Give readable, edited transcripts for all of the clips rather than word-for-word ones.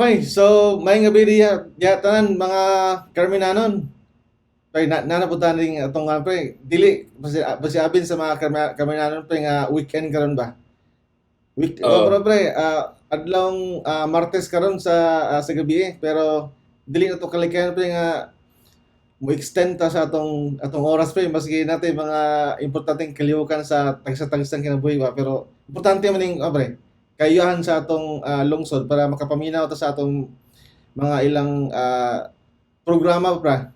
Okay, so may nga bidi tanan mga Carminanon. Pre nanapuntahan ning atong pre dili basi abin sa mga Carminanon pre nga weekend karon ba? Oo. Pero pre adlawng Martes karon sa gabi pero dili na to kalikayan pre nga mo extend ta sa atong oras pre maski natin mga importanteng kalihukan sa tagsa-tagsang kinabuhi ba pero importante man ning pre kayuhan sa atong lungsod para makapaminaw ta sa atong mga ilang programa pra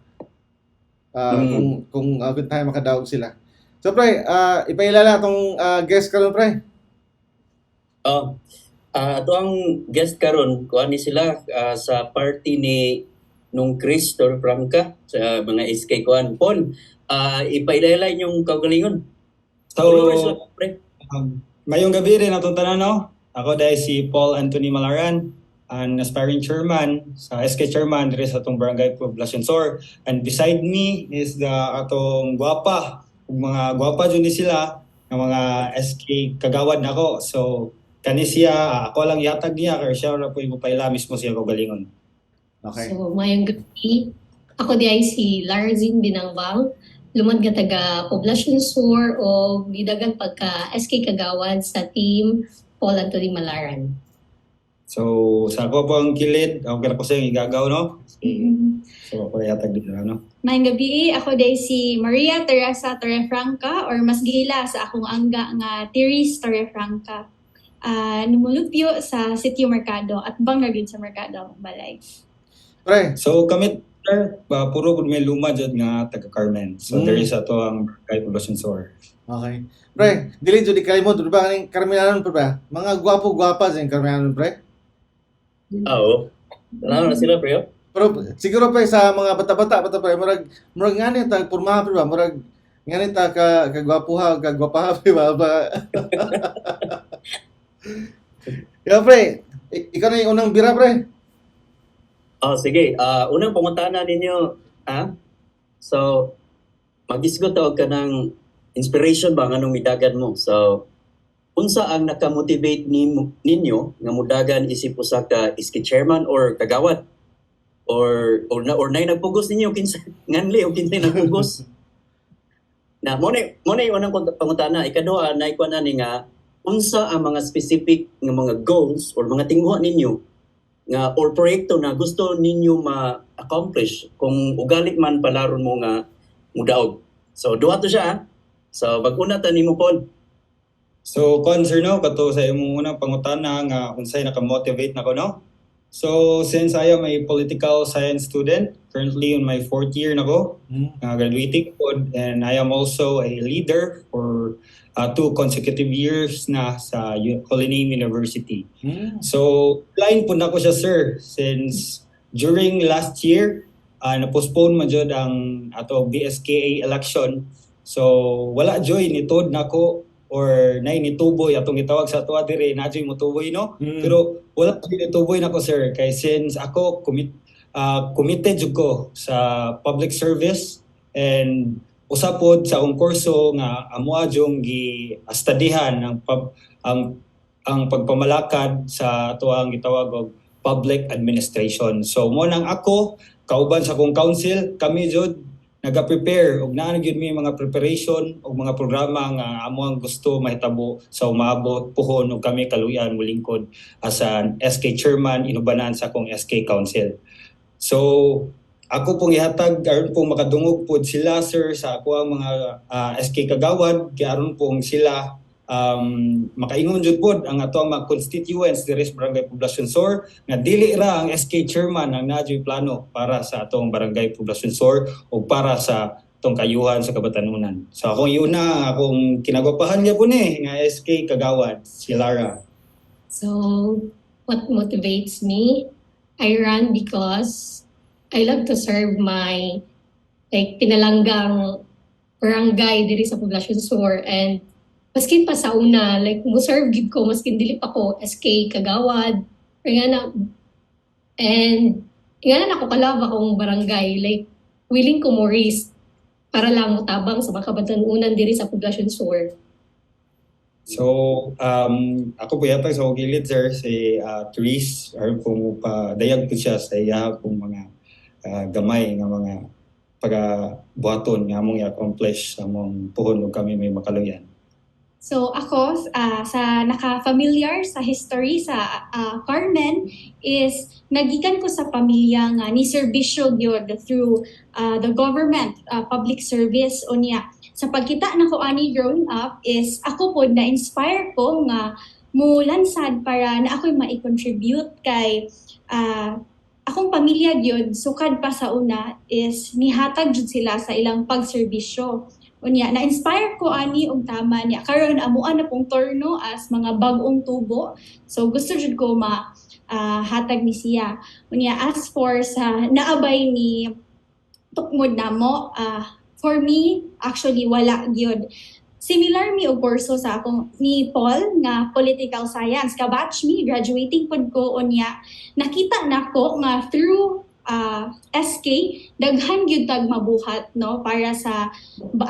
Mm. kung tayo makadaog sila. So pre, ipailala atong guest karon pre. Oh. Ato ang guest karon kuan ni sila sa party ni nung Chris Torfranca sa mga SK kuan. Pon, ipailala yung kaugalingon. Followers lang, So, pre. mayong gabi rin atong tanan, no? Ako dahil si Paul Anthony Malaran, an aspiring chairman sa SK chairman diri sa atong barangay Poblacion Sur. And beside me is the atong gwapa, mga gwapa jud ni sila nga mga SK kagawad nako. So, kani siya, ako lang yatag niya kay siya ra po ipaila mismo siya kaugalingon. Okay. So, mayong gabi. Ako di ay si Larzin Binangbang. Lumad nga taga Poblacion Sur o gidagan pagka SK Kagawad sa team Paul Anthony Malaran. So, sa ako po ang kilid, ako kaya ko siya igagaw, no? So, ako yatag dito, no? Mayang gabi, ako day si Maria Teresa Torrefranca or mas gihila sa akong angga nga Teres Torrefranca. Numulupyo sa Sitio Mercado at bangragin sa Mercado, Balay. Pre, So kami sir, puro gud may luma jud nga taga Carmen. So there is ato ang barangay Poblacion Sur. okay. Pre, dili jud ikalimot di ba kaning Carminanon pre ba? Mga gwapo-gwapa sa Carminanon pre. Oo. Tanaw na sila, pre. Pero siguro pre sa mga bata-bata pre murag ngani ta pormahan pre ba? Murag ngani ta kagwapuha, kagwapaha pre ba? Yeah, pre. Ikaw na yung unang bira pre. Sige. Unang pangutana ninyo, So, mag-isgot tawag ka ng inspiration ba nganong midagan mo? So, unsa ang nakamotivate ninyo nga mudagan isip usa ka SK chairman or kagawad? Or nay nagpugos ninyo kinsa nganli o kinsay nagpugos? Na mo na yung unang pangutana, ikaduha nay kuan ani nga unsa ang mga specific nga mga goals or mga tinghuan ninyo nga or proyekto na gusto ninyo ma-accomplish kung ugali man palaron mo nga mudaog. So duha to siya. So bag-una ta nimo pod. So sir, no, kato sa imong unang pangutana nga unsay naka-motivate nako, no? So since I am a political science student, currently on my 4th year nako, graduating pod, and I am also a leader for 2 consecutive years na sa Holy Name University. So, line po na ko siya, sir, since during last year, na-postpone man jud ang ato BSKA election. So, wala joy nitod nako or nay nituboy atong gitawag sa ato dire na joy motuboy, no? Pero wala joy nituboy nako, sir, kay since ako committed jud ko sa public service and usapod sa akong kurso nga amoa jung gi-studyhan ang pagpamalakad sa ato ang gitawag og public administration. So mo nang ako kauban sa akong council, kami jud naga-prepare og naa gyud mi mga preparation og mga programa nga amo ang gusto mahitabo sa umabot puhon og kami kaluyan molingkod as an SK chairman inubanan sa akong SK council. So ako pong ihatag aron pong makadungog pod sila, sir, sa ako ang mga SK kagawad kay aron pong sila makaingon jud pod ang ato ang mga constituents diri sa barangay Poblacion Sur nga dili ra ang SK chairman ang nadyo'y plano para sa atong barangay Poblacion Sur o para sa atong kayuhan sa kabatanunan. So akong iuna akong kinagwapahan niya po ni nga SK kagawad si Lara. So, what motivates me? I run because I love to serve my pinalanggang barangay diri sa Poblacion Sur, and maskin pa sa una mo serve gid ko maskin dili pa ko SK kagawad and nga ako kalava akong barangay willing ko mo risk para lang mo tabang sa mga kabatanunan diri sa Poblacion Sur. So, ako po yata sa gilid, sir, si Therese, or kung dayag po siya sa iya kung mga gamay nga mga pagbuhaton nga among i-accomplish sa among puhon ug kami may makaluyan. So ako, sa naka-familiar sa history sa Carmen is nagikan ko sa pamilya nga ni serbisyo gyud through the government, public service unya. Sa pagkita nako ani growing up is ako pod na-inspire ko nga mulansad para na ako'y ma-contribute kay akong pamilya gyud sukad pa sa una is nihatag jud sila sa ilang pagserbisyo. Unya, na-inspire ko ani og tama niya. Karon amuan na pong turno as mga bagong tubo. So gusto jud ko hatag ni siya. Unya, as for sa naabay ni tukmod namo, for me actually wala gyud. Similar mi og kurso sa akong ni Paul nga political science. Ka-batch mi, graduating pod ko unya. Nakita nako nga through SK daghan gyud tag mabuhat no para sa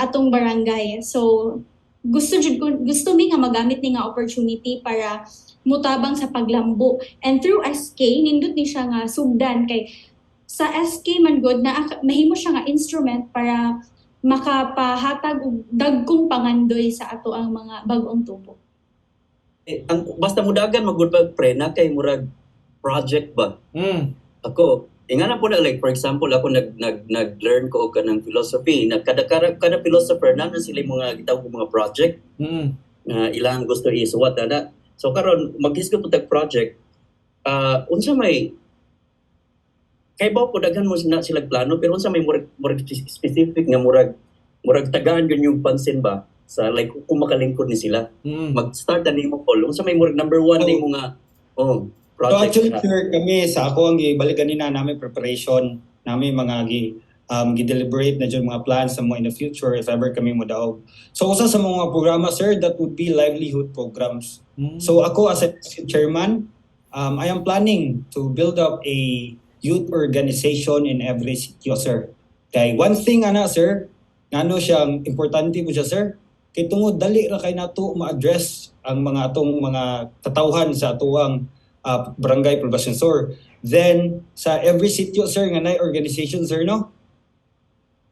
atong barangay. So gusto mi nga magamit ni nga opportunity para mutabang sa paglambo. And through SK nindot ni siya nga sugdan kay sa SK man gud na mahimo siya nga instrument para makapahatag og dagkong pangandoy sa ato ang mga bag-ong tubo. Basta mudagan magud pag pre na kay murag project ba. Ako ingana po na like for example ako nag-learn ko og kanang philosophy na kada philosopher na sila mga gitawag mga project na ilang gusto isuwat ana. So karon maghisgot po tag project unsa may kay ba po daghan mo na sila plano pero unsa may murag specific nga murag tagaan yun yung pansin ba sa like kung makalingkod ni sila. Mag-start na nimo Paul unsa may murag number 1 nimo nga So project actually, sir, kami sa ako ang gibalik kanina namin preparation, namin mga gi-deliberate na dyan mga plans sa mo in the future if ever kami mo daog. So usa sa mga programa, sir, that would be livelihood programs. So ako as a chairman, I am planning to build up a youth organization in every sitio, sir. Kay one thing ana, sir, ngano siyang importante po siya, sir, kay tungod dali ra kay nato ma-address ang mga atong mga katawhan sa atuang barangay Poblacion Sur. Then sa every sitio, sir, nga nay organization, sir, no,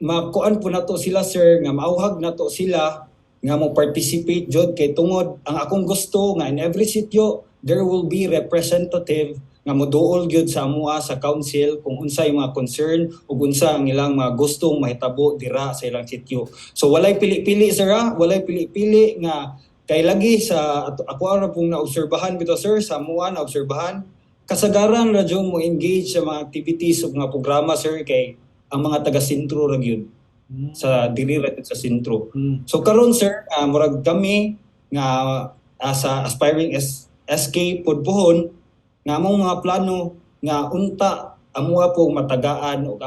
makuan po nato sila, sir, nga mauhag nato sila nga mo participate jud kay tungod ang akong gusto nga in every sitio there will be representative nga moduol gyud sa amoa sa council kung unsay mga concern ug unsa ang ilang mga gustong mahitabo dira sa ilang sitio. So walay pili-pili, sir, walay pili-pili nga kay lagi sa ako ara pong naobserbahan bitaw, sir, sa amoa naobserbahan kasagaran ra jud mo engage sa mga activities ug mga programa, sir, kay ang mga taga-sentro ra gyud sa dili ra sa sentro. So karon, sir, murag kami nga sa aspiring SK Pudpuhon nga among mga plano nga unta amuha po matagaan og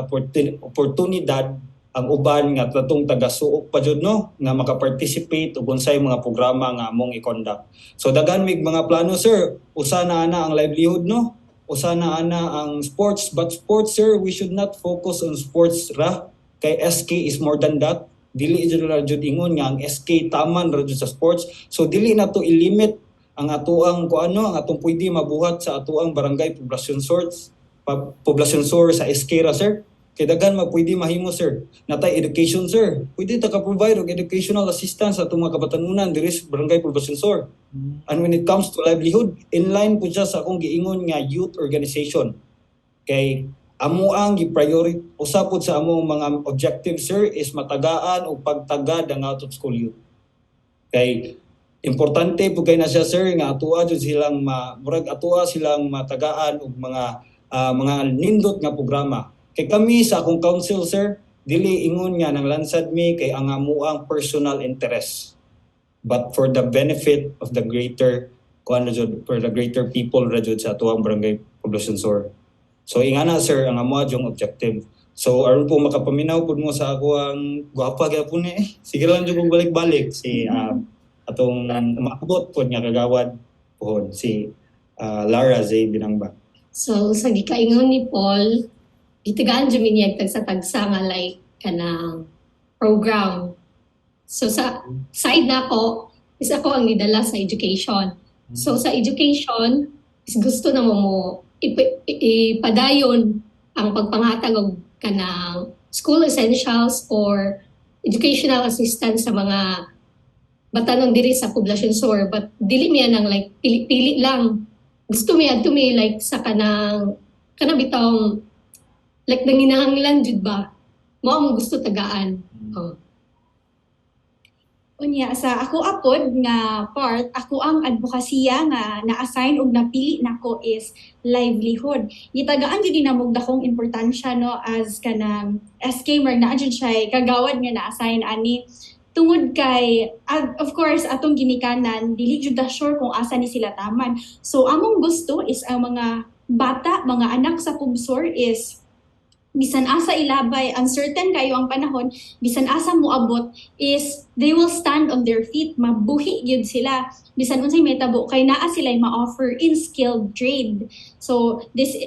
oportunidad ang uban nga tatong taga-suok pa jud, no, nga maka-participate ug unsay mga programa nga among i-conduct. So daghan mig mga plano, sir. Usa na ana ang livelihood, no, usa na ana ang sports, but sports, sir, we should not focus on sports ra kay SK is more than that. Dili jud ingon nga ang SK taman ra jud sa sports. So dili na to i-limit ang atuang ang atong pwede mabuhat sa atuang barangay Poblacion Sur sa SK ra, sir. Kay daghan pwede mahimo, sir. Natay education, sir. Pwede ta ka-provide og educational assistance sa atong mga kabatanunan diri sa barangay Poblacion Sur. And when it comes to livelihood, in line po siya sa akong giingon nga youth organization. Kay amo ang gi-priority usapod sa among mga objective, sir, is matagaan og pagtagad ang out of school youth. Kay importante po kay na siya, sir, nga atuwa jud silang murag atuwa silang matagaan og mga nindot nga programa. Kay kami sa akong council, sir, dili ingon nga nang lansad mi kay ang amuang personal interest, but for the benefit of the greater for the greater people ra jud sa atuang barangay Poblacion Sur. So ingana, sir, ang amo jung objective. So aron po makapaminaw pud mo sa ako ang gwapa gyapon sige lang jud kog balik-balik si atong maabot pud nga kagawad pohon si Lara Zay Binangba. So sa gikaingon ni Paul, itigaan jud mi niya tagsa-tagsa nga like kanang program. So sa side nako, is ako ang nidala sa education. So sa education, is gusto na mo ipadayon ang pagpanghatag og kanang school essentials or educational assistance sa mga batanon diri sa poblasyon sur, but dili miya nang like pili lang. Gusto miya to me like sa kanang bitong like nanginahanglan jud ba, mo ang gusto tagaan. Oh. Unya sa ako apod nga part, ako ang advokasya nga na-assign og napili nako is livelihood. Gitagaan gyud dinamog dakong importansya no as kanang SK mar na jud siya kagawad nga na-assign ani tungod kay of course atong ginikanan dili jud da sure kung asa ni sila taman. So among gusto is ang mga bata, mga anak sa Pubsor is bisan asa ilabay, uncertain kayo ang panahon, bisan asa moabot is they will stand on their feet, mabuhi gyud sila. Bisan unsay mahitabo kay naa sila ma-offer in skilled trade. So this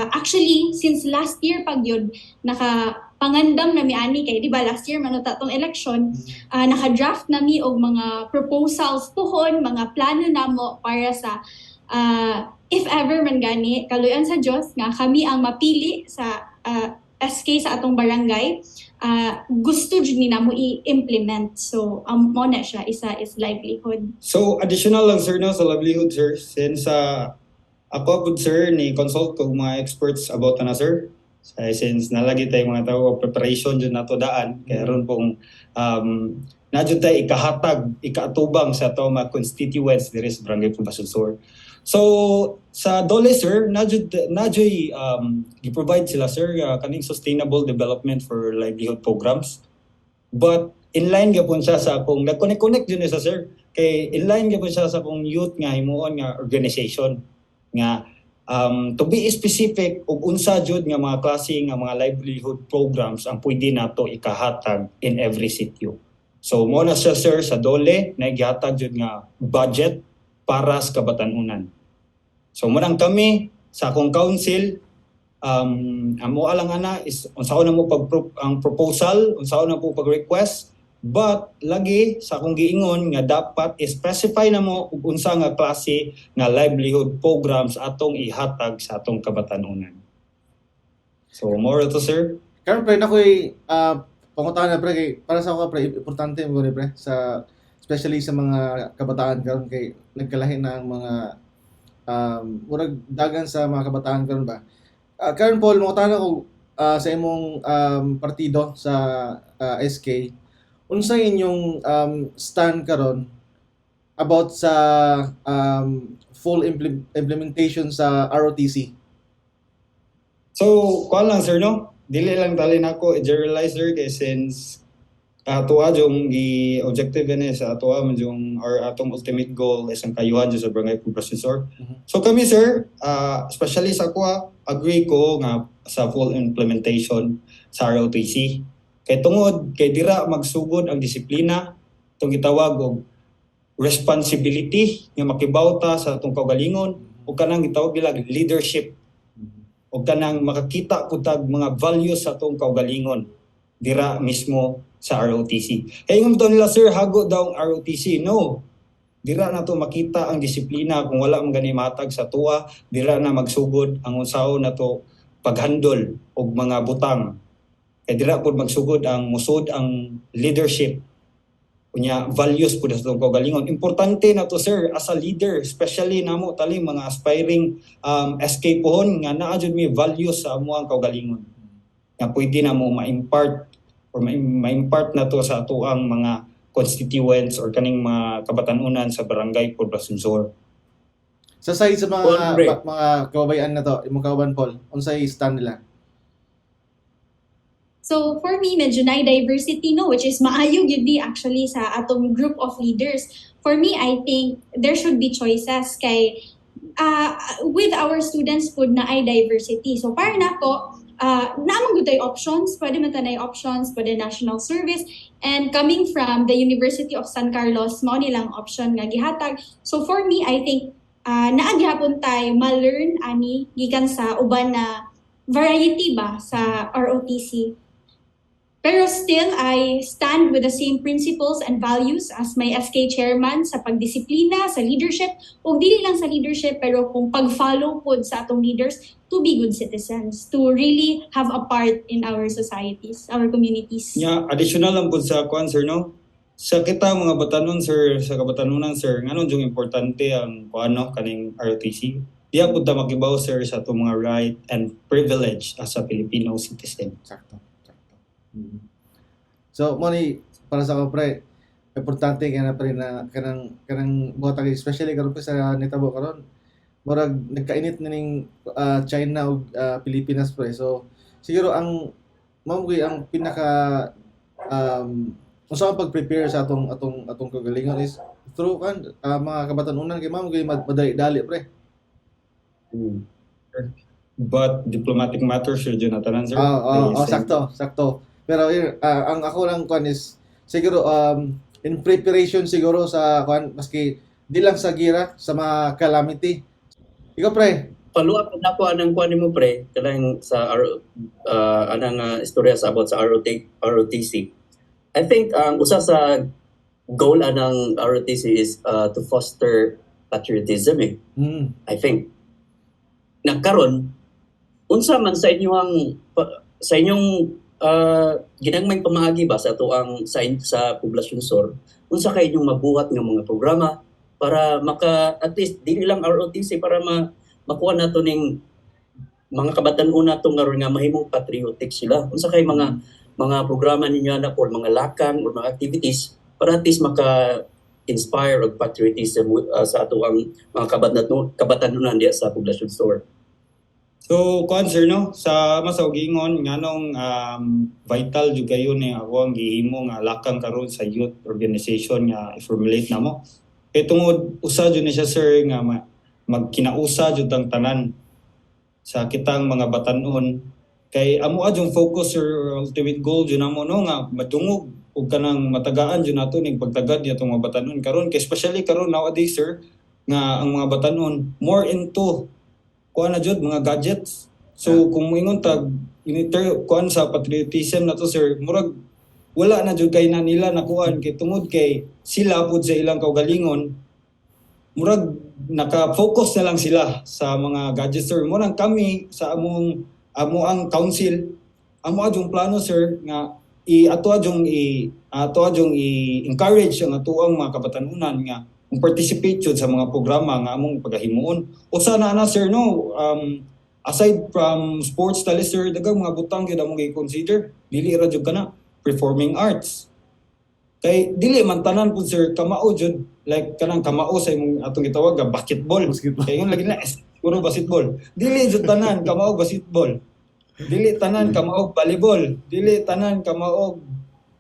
actually since last year pag yun nakapangandam na mi ani kay di ba last year manuta tong election, naka-draft na mi og mga proposals pohon, mga plano namo para sa if ever man gani kaluyan sa Dios nga kami ang mapili sa SK sa atong barangay, gusto jud ni namo i-implement. So mo na siya isa is livelihood. So additional lang sir no sa livelihood sir, since ako po sir ni consult ko mga experts about na sir. Since nalagi tayo mga tao preparation dyan nato daan, kaya ron pong nadyo tayo ikaatubang sa ito mga constituents diri sa Barangay Poblacion Sur. So sa Dole sir, nadyo'y i-provide sila sir kaning sustainable development for livelihood programs. But inline gyapon siya sa akong nag-connect din sa sir. Kay inline gyapon siya sa akong youth nga himuon nga organization nga to be specific og unsa jud nga mga klase nga mga livelihood programs ang pwede nato ikahatag in every sitio. So mo na siya sir sa Dole na gihatag jud nga budget para sa kabatanunan. So munang kami sa akong council amo alang ana is unsaon na mo ang proposal, unsaon na po pag-request, but lagi sa akong giingon nga dapat specify na mo ug unsa nga klase nga livelihood programs atong ihatag sa atong kabatanunan. So more to sir. Karon pre nakoy pangutan na pre kay para sa ako pre importante mo ni pre sa especially sa mga kabataan karon kay nagkalahi na ang mga murag dagan sa mga kabataan karon ba. Karon Paul mo tanong ko sa imong partido sa SK, unsa inyong stand karon about sa full implementation sa ROTC? So kuan lang sir no, dili lang tali nako i-generalize sir kay since atoa jung gi objective ni sa atoa man jung or atong ultimate goal is ang kayuhan sa Barangay Poblacion Sur. So kami sir, especially sa ako agree ko nga sa full implementation sa ROTC. Kay tungod kay dira magsugod ang disiplina, itong gitawag og responsibility nga makibawta sa atong kaugalingon o kanang gitawag bilang leadership o kanang makakita pud tag mga values sa atong kaugalingon dira mismo sa ROTC. Kaya yung nila sir, hago daw ang ROTC. No. Dira na to makita ang disiplina kung wala mong gani matag sa tuwa, dira na magsugod ang unsaon na to paghandol og mga butang. Kaya dira pud magsugod ang musod ang leadership. Kunya values pud sa atong kaugalingon. Importante na to sir as a leader, especially namo tali mga aspiring SK pohon nga naa jud mi values sa amo ang kaugalingon. Nga pwede na mo ma-impart or ma-impart na to sa ato ang mga constituents or kaning mga kabatanunan sa Barangay Poblacion Sur. Sa side sa Paul, mga pre. mga kababayan na to, imong kauban Paul, unsay stand nila? So for me, medyo na diversity no, which is maayo yun di actually sa atong group of leaders. For me, I think there should be choices kay with our students po na ay diversity. So para nako, naman good options, pwede matanay options, pwede national service, and coming from the University of San Carlos, mao nilang option nga gihatag. So for me, I think naagyapon tayo ma-learn gikan sa uban na variety ba sa ROTC. Pero still, I stand with the same principles and values as my SK chairman sa pagdisiplina, sa leadership, o dili lang sa leadership, pero kung pag-follow po sa atong leaders to be good citizens, to really have a part in our societies, our communities. Nya additional lang po sa kuan sir no. Sa kita mga batanon sir, sa kabatanunan sir, ngano jung importante ang kuan no kaning ROTC. Diya pud ta makibaw sir sa atong mga right and privilege as a Filipino citizen. Sakto. So, mo ni para sa ako pre, importante kaya na pre na kanang buhatag especially karon pa sa nitabo karon. Murag nagkainit na ning China ug Pilipinas pre. So, siguro ang ang pinaka kung saan pag-prepare sa atong kagalingon is through mga kabatanunan kay madali-dali pre. But diplomatic matters sir Jonathan sir. Sakto. Pero ang ako lang kuan is siguro in preparation siguro sa kuan maski di lang sa gira sa mga calamity. Ikaw pre, Follow up na ko anang kuan mo pre kanang sa anang istorya sa about sa ROTC. I think usa sa goal anang ROTC is to foster patriotism eh. I think nagkaron unsa man sa inyong ginagmayng pamaagi ba sa tuang sa Poblacion Sur, unsa kay inyong mabuhat nga mga programa para at least dili lang ROTC para makuha nato ning mga kabatan-on nato ngaron nga mahimong patriotic sila. Unsa kay mga programa ninyo na or mga lakang or mga activities para at least inspire og patriotism sa ato ang mga kabatanunan diya sa Poblacion Sur. So, kuan sir no, sa masawgingon nganong vital jud kayo ni ako ang gihimo nga lakang karon sa youth organization nga i-formulate namo. Kay tungod usa jud ni siya sir nga magkinausa jud ang tanan sa kitang mga batan-on kay amo adjong focus or ultimate goal jud namo no nga madungog ug kanang matagaan jud nato ning pagtagad nitong mga batan-on karon kay especially karon nowadays sir nga ang mga batan-on more into kuan na jud mga gadgets. So kung moingon tag kuan sa patriotism na to sir, murag wala na jud kay na nila nakuan kay tungod kay sila pud sa ilang kaugalingon murag naka-focus na lang sila sa mga gadgets sir. Murag kami sa amo ang council amo adjong plano sir nga ato adjong i-encourage ang atuang mga kabatanunan nga participate jud sa mga programa nga among pagahimuon. Usa na sir no, aside from sports tali sir, daghang mga butang gyud among i-consider. Dili ra jud kana performing arts. Kay dili man tanan pud sir kamao jud like kanang kamao sa imong atong gitawag nga basketball. Kay ingon lagi na puro basketball. Dili jud tanan kamao basketball. Dili tanan kamao volleyball. Dili tanan kamao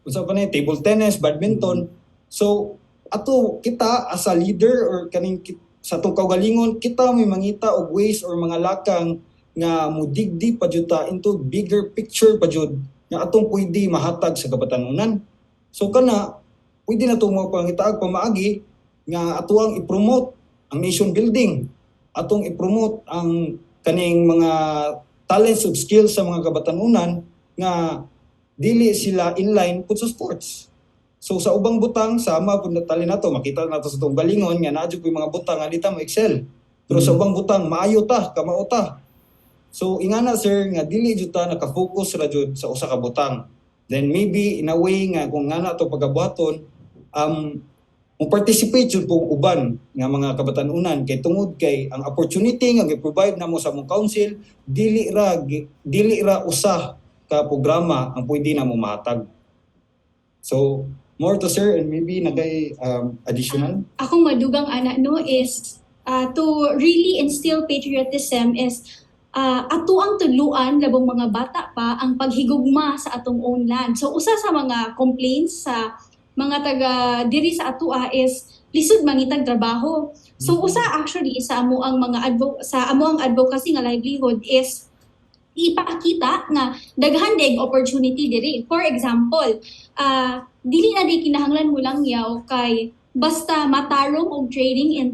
usa pa ni table tennis, badminton. So ato kita as a leader or kaning sa atong kaugalingon kita may mangita og ways or mga lakang nga mudigdi pa jud ta into bigger picture pa jud nga atong pwede mahatag sa kabatanunan. So kana pwede na to mo pangitaag pamaagi nga atuang i-promote ang nation building, atong i-promote ang kaning mga talents ug skills sa mga kabatanunan nga dili sila inline pud sa sports. So sa ubang butang sama pud natali nato makita nato sa tong galingon nga naa jud mga butang nga dita mo excel. Pero sa ubang butang maayo ta, kamao ta. So ingana sir nga dili jud ta naka-focus ra jud sa usa ka butang. Then maybe in a way nga kung ngana to pagabuhaton mo participate jud pong uban nga mga kabatanunan kay tungod kay ang opportunity nga gi-provide namo sa mong council dili ra usa ka programa ang pwede namo mahatag. So more to sir and maybe nagay additional. Akong madugang ana no is to really instill patriotism is ato ang tuluan labong mga bata pa ang paghigugma sa atong own land. So usa sa mga complaints sa mga taga diri sa atua is lisod mangitag trabaho. So usa actually sa amo ang advocacy nga livelihood is ipakita nga daghan dig opportunity diri. For example, dili na di kinahanglan mo lang yaw kay basta matarong og training in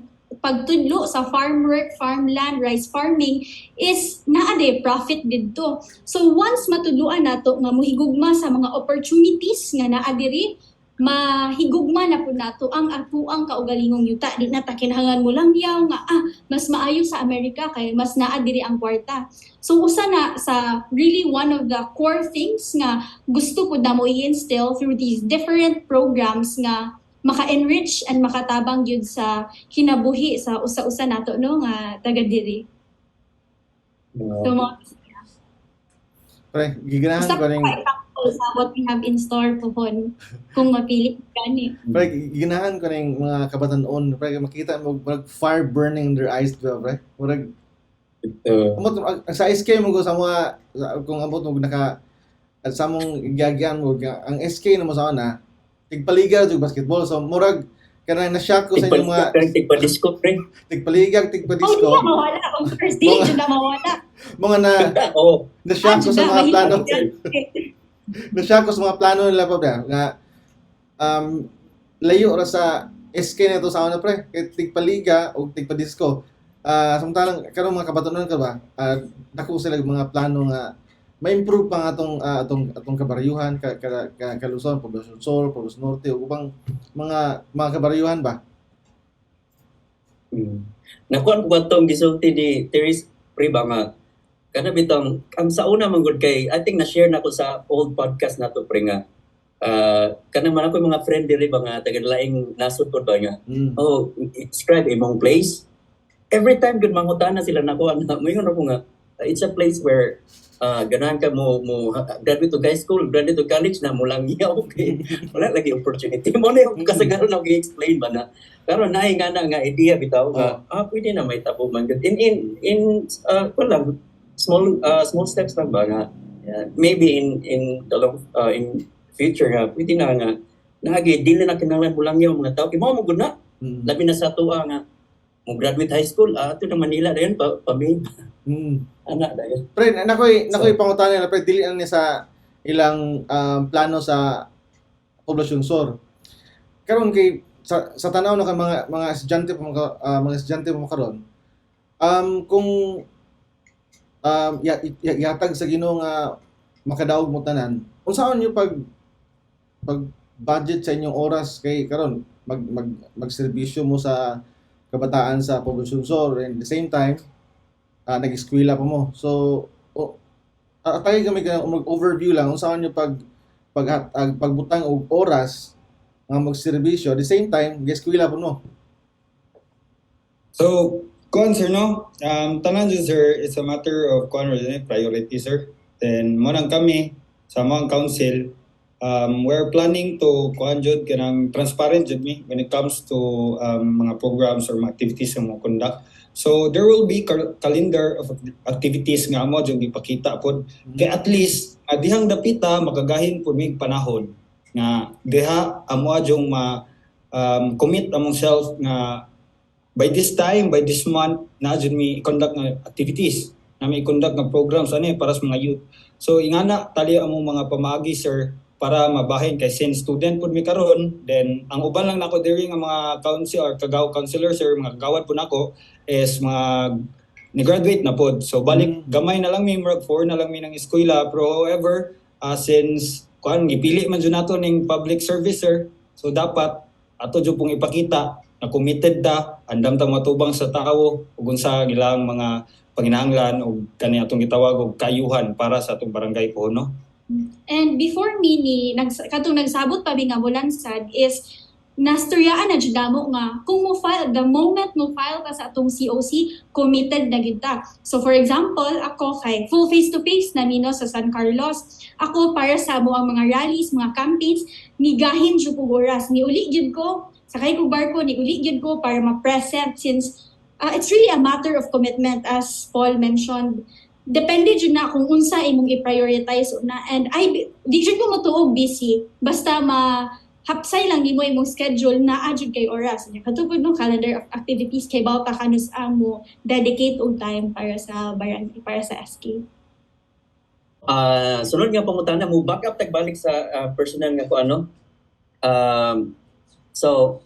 pagtudlo sa farm work, farmland, rice farming is naa day profit didto. So once matudloan nato nga mohigugma sa mga opportunities nga naa diri, mahigugma na po nato ang atuang kaugalingong yuta. Di na ta kinahanglan mo lang yaw nga mas maayo sa Amerika kay mas naa diri ang kwarta. So usa na sa really one of the core things nga gusto ko na mo i-instill through these different programs nga maka-enrich and makatabang gyud sa kinabuhi sa usa-usa nato no nga taga diri. So mo Pre, giganahan usa ko pa ning example sa what we have in store pohon kung mapili gani. pre, giganahan ko ning mga kabatanon, pre, makita mo mag fire burning in their eyes, pre. Murag amot sa SK mo ko sa mga kung amot mo naka at sa mong igagyan mo ang SK na mo sa ana tigpaliga jud basketball, so murag kanang na-shock ko sa inyong mga Tigpa-disco, pre. tigpaligang Oh, tigpadisco hindi na mawala. Ang first day, dyan na mawala. mga na Oo. na-shock ko sa mga plano na-shock ko sa mga plano nila pa ba nga layo ra sa SK na to sa una pre kay tigpaliga o tigpadisco. Samantalang karong mga kabatanon ka ba dako sila mga plano nga ma-improve pa nga atong kabaryuhan Luzon, Poblacion Sur, Poblacion Norte ug ubang mga kabaryuhan ba. Nakuan ko ba itong gisulti ni Teres Pre ba nga kana bitong ang sa una manggod kay I think na-share na ko sa old podcast na to pre nga kana man ako mga friend diri ba nga taga laing nasod pod ba nga oh describe imong place every time gud mangutana sila nako ana moingon ako nga it's a place where ganahan ka mo graduate to high school, graduate to college na mo lang yaw okay. Wala lagi opportunity mo na yung kasagaran na i-explain ba na karon naay nga na nga idea bitaw nga pwede na may tabo man in lang small steps lang ba nga maybe in the long in future pwede na nga nagi dili na kinahanglan mo lang yaw mga tao kay mo gud na labi na sa tuwa nga mo graduate high school ato na Manila dayon pa anak dayon. Pre, nakoy pangutana na pre dili na ni sa ilang plano sa Poblacion Sur. Karon kay sa tanaw na ka mga estudyante pa karon. Kung yatag sa Ginoo nga makadaog mo tanan. Unsaon niyo pag budget sa inyong oras kay karon magserbisyo mo sa kabataan sa Poblacion Sur and at the same time nag-eskwela pa mo. So, tayo kami mag-overview lang kung saan nyo pagbutang og oras nga magserbisyo. At the same time, nag-eskwela pa mo. So, sir, no? Tanan dyan, sir, it's a matter of priority, sir. Then, monang kami, sa mga council, we're planning to kanang transparent jud me when it comes to mga programs or mga activities na mo conduct. So there will be calendar of activities nga amo jud ipakita pod kay at least dihang dapita makagahin pud mig panahon nga diha amo jung commit among self nga by this time, by this month na jud mi conduct nga activities na may conduct nga programs ani para sa mga youth. So ingana tali among mga pamaagi sir para mabahin kay since student pud mi karon, then ang uban lang nako diri nga mga council or kagaw counselor sir mga kagawad pud nako is mga ni-graduate na pod. So balik gamay na lang mi murag 4 na lang mi nang eskwela pero however since gipili man jud nato ning public service sir. So dapat ato jud pong ipakita na committed ta andam ta matubang sa tawo ug unsa ilang mga panginahanglan o kani atong gitawag og kayuhan para sa atong barangay po no. And before me katong nagsabot pa mi nga mulansad is nastoryaan na jud namo nga kung mo file the moment mo file ka sa atong COC committed na gid ta. So for example, ako kay full face to face na mino sa San Carlos. Ako para sa mo ang mga rallies, mga campaigns, migahin jud ko oras, niuli jud ko sakay ko barko, niuli jud ko para ma-present since it's really a matter of commitment as Paul mentioned. Depende jud na kung unsa imong i-prioritize na and di jud ko motuog busy basta hapsay lang nimo imong schedule na adjud kay oras. Katupod no calendar of activities kay bawta kanus mo dedicate og time para sa barangay, para sa SK. Sunod nga pangutana mo back up tagbalik sa personal nga ko ano. So